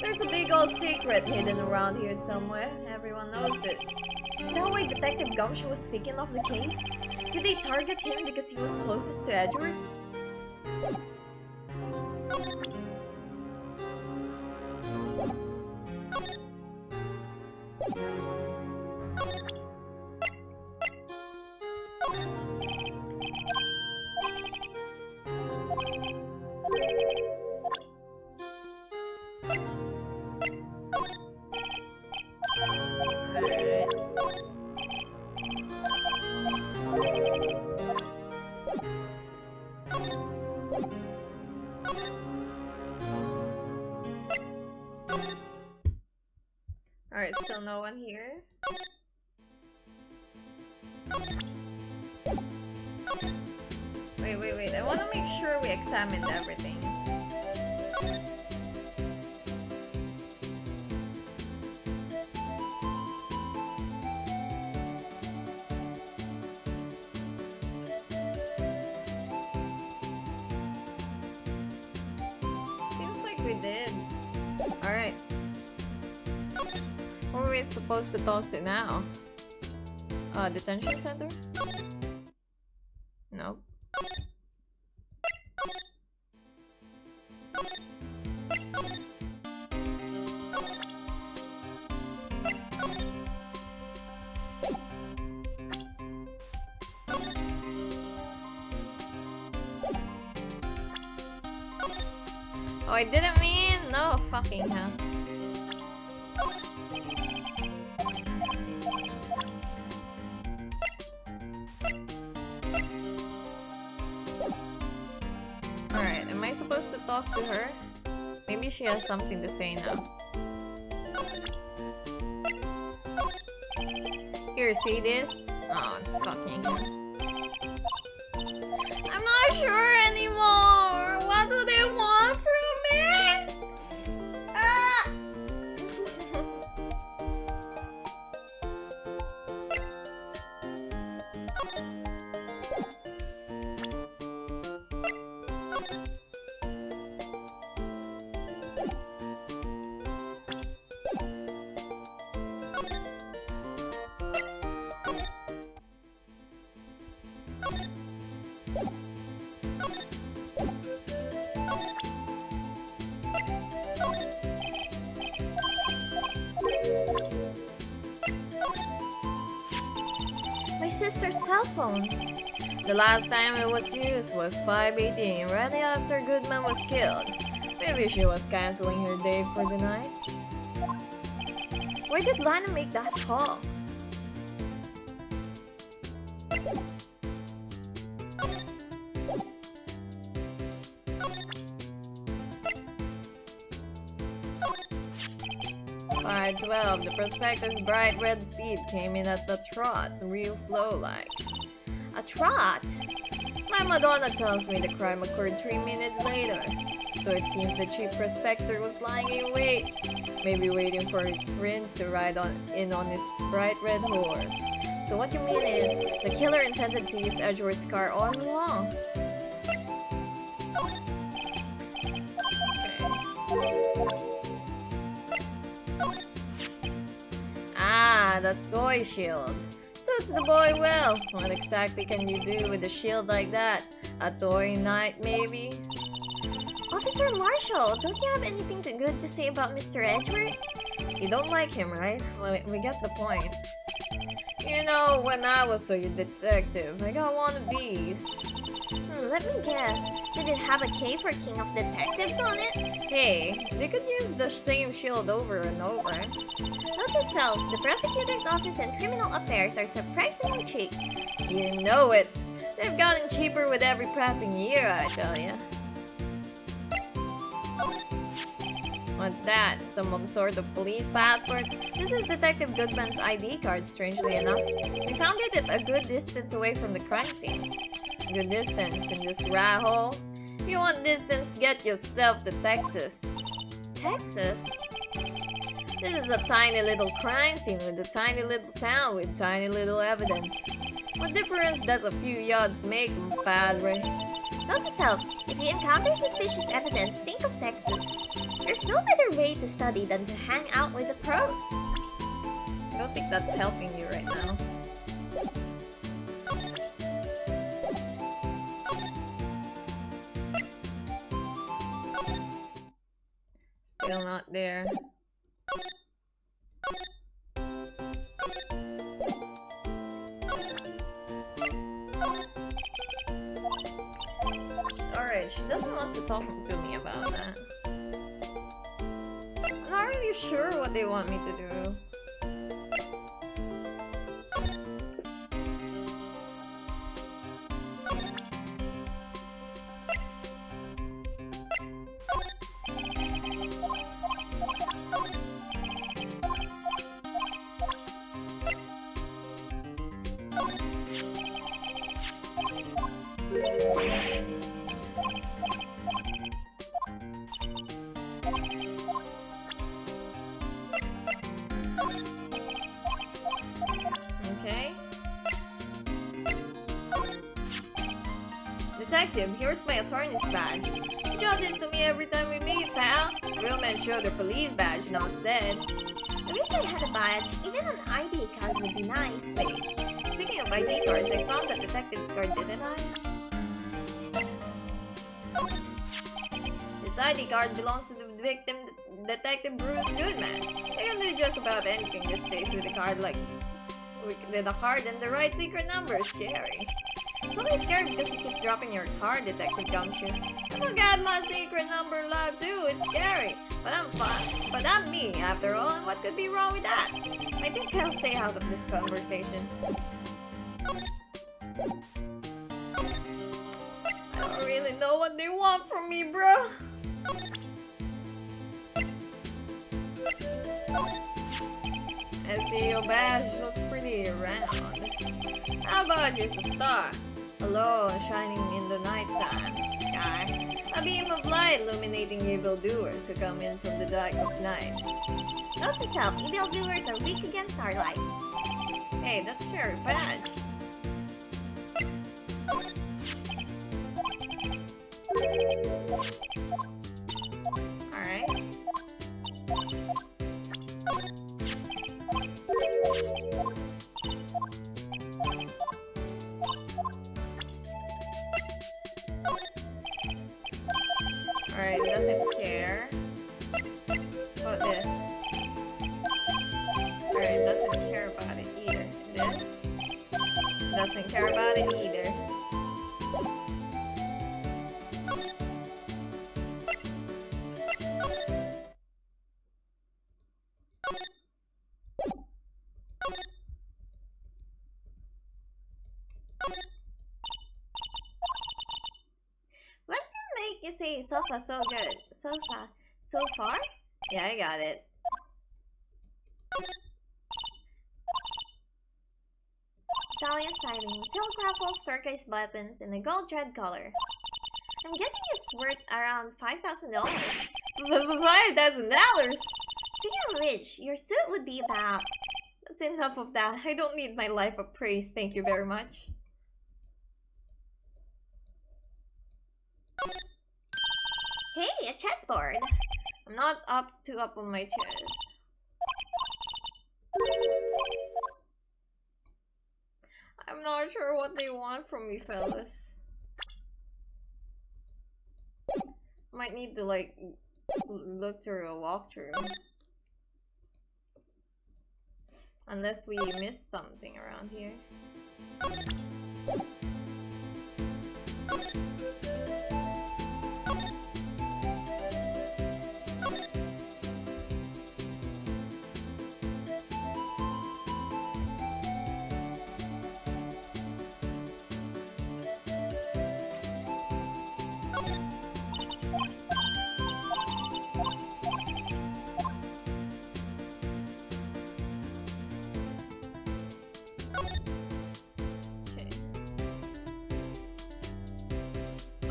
There's a big old secret hidden around here somewhere. Everyone knows it. Is that why Detective Gumshoe was taken off the case? Did they target him because he was closest to Edward? Alright, still no one here. Wait, Wait. I want to make sure we examined everything. Seems like we did. Alright. Who are we supposed to talk to now? Detention center? Nope. Oh, I didn't mean. No fucking hell. Alright, am I supposed to talk to her? Maybe she has something to say now. Here, see this? Oh, fucking hell. I'm not sure anymore! What do they want from me? Ah! My sister's cell phone. The last time it was used was 5:18, right after Goodman was killed. Maybe she was canceling her date for the night. Why did Lana make that call? .512, the prospectus bright red steed came in at the trot, real slow like. A trot? My Madonna tells me the crime occurred 3 minutes later. So it seems the cheap prospector was lying in wait. Maybe waiting for his prince to ride in on his bright red horse. So what you mean is, the killer intended to use Edgeworth's car all along. Ah, the toy shield. Suits the boy well. What exactly can you do with a shield like that? A toy knight, maybe? Officer Marshall, don't you have anything good to say about Mr. Edgeworth? You don't like him, right? Well, we get the point. You know, when I was a detective, I got one of these. Let me guess. Did it have a K for King of Detectives on it? Hey, they could use the same shield over and over. Note to self, the prosecutor's office and criminal affairs are surprisingly cheap. You know it. They've gotten cheaper with every passing year, I tell ya. What's that? Some sort of police passport? This is Detective Goodman's ID card, strangely enough. We found it at a good distance away from the crime scene. Good distance in this rat hole? If you want distance, get yourself to Texas. Texas? This is a tiny little crime scene with a tiny little town with tiny little evidence. What difference does a few yards make, padre? Note to self, if you encounter suspicious evidence, think of Texas. There's no better way to study than to hang out with the pros. I don't think that's helping you right now. Still not there. Alright, she doesn't want to talk to me about that. I'm not really sure what they want me to do. detective. Here's my attorney's badge. You show this to me every time we meet, pal. Real men show their police badge, enough said. I wish I had a badge. Even an ID card would be nice. Wait, speaking of ID cards, I found that detective's card, didn't I? This ID card belongs to the victim, Detective Bruce Goodman. I can do just about anything these days with a card with a card and the right secret number. Scary. It's only scary because you keep dropping your card, Detective Gumshoe. I forgot my secret number loud too. It's scary, but I'm fine. But I'm me, after all, and what could be wrong with that? I think I'll stay out of this conversation. I don't really know what they want from me, bro. SEO badge looks pretty round. How about just a star? Alone, shining in the nighttime sky. A beam of light illuminating evildoers who come in from the dark of night. Note to self, evildoers are weak against starlight. Hey, that's Sheriff Badge. Alright. Alright, it doesn't care. What about this? Alright, it doesn't care about it either. This? Doesn't care about it either. What's your make you say sofa so good? Sofa so far? Yeah, I got it. Italian styling, silk ruffles, turquoise buttons, and a gold thread color. I'm guessing it's worth around $5,000. $5,000? Speaking of which, your suit would be about... That's enough of that. I don't need my life appraised, thank you very much. Hey, a chessboard! I'm not up on my chess. I'm not sure what they want from me, fellas. Might need to like look through a walkthrough. Unless we missed something around here.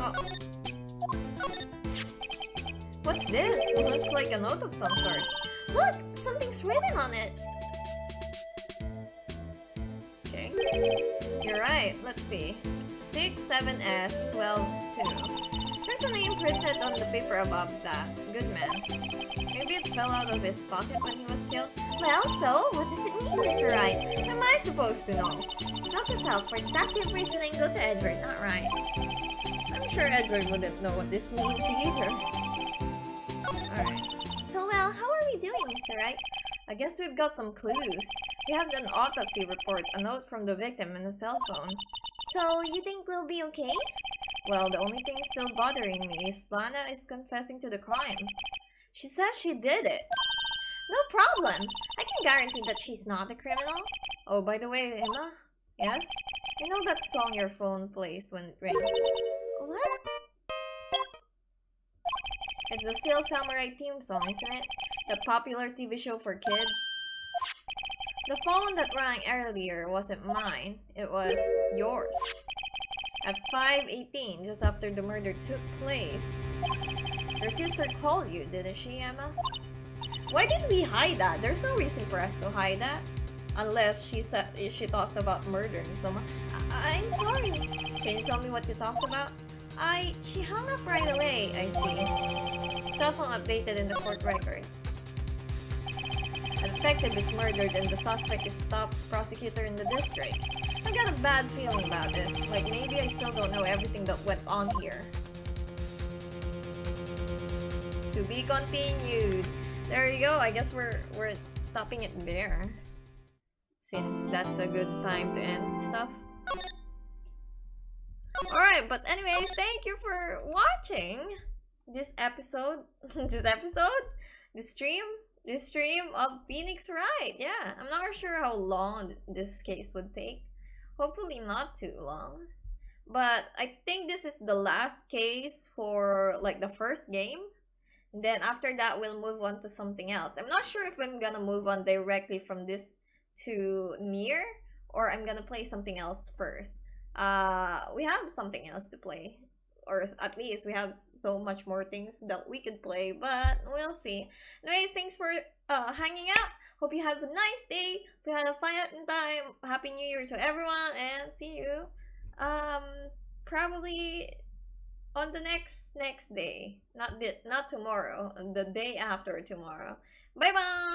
Oh. What's this? It looks like a note of some sort. Look! Something's written on it! Okay. You're right. Let's see. 67S122. There's a name printed on the paper above that. Good man. Maybe it fell out of his pocket when he was killed? Well, so, what does it mean, Mr. Wright? How am I supposed to know? Note to self, for deductive reasoning, go to Edward, not Wright. I'm sure Edward wouldn't know what this means either. Alright. So, well, how are we doing, Mr. Wright? I guess we've got some clues. We have an autopsy report, a note from the victim, and a cell phone. So, you think we'll be okay? Well, the only thing still bothering me is Lana is confessing to the crime. She says she did it. No problem. I can guarantee that she's not a criminal. Oh, by the way, Emma? Yes? You know that song your phone plays when it rings? What? It's the Steel Samurai theme song, isn't it? The popular TV show for kids. The phone that rang earlier wasn't mine. It was yours. At 5:18, just after the murder took place. Your sister called you, didn't she, Emma? Why did we hide that? There's no reason for us to hide that. Unless she talked about murdering someone. I'm sorry. Can you tell me what you talked about? She hung up right away, I see. Cell phone updated in the court record. A detective is murdered and the suspect is top prosecutor in the district. I got a bad feeling about this. Like, maybe I still don't know everything that went on here. To be continued. There you go. I guess we're stopping it there. Since that's a good time to end stuff. Alright, but anyways, thank you for watching this episode. This stream of Phoenix Wright. Yeah, I'm not sure how long this case would take. Hopefully not too long. But I think this is the last case for like the first game. Then after that, we'll move on to something else. I'm not sure if I'm gonna move on directly from this to Nier, or I'm gonna play something else first. We have something else to play, or at least we have so much more things that we could play, but we'll see. Anyways, thanks for hanging out. Hope you have a nice day. Hope you had a fun time. Happy New Year to everyone, and see you probably on the next day. Not tomorrow, the day after tomorrow. Bye bye.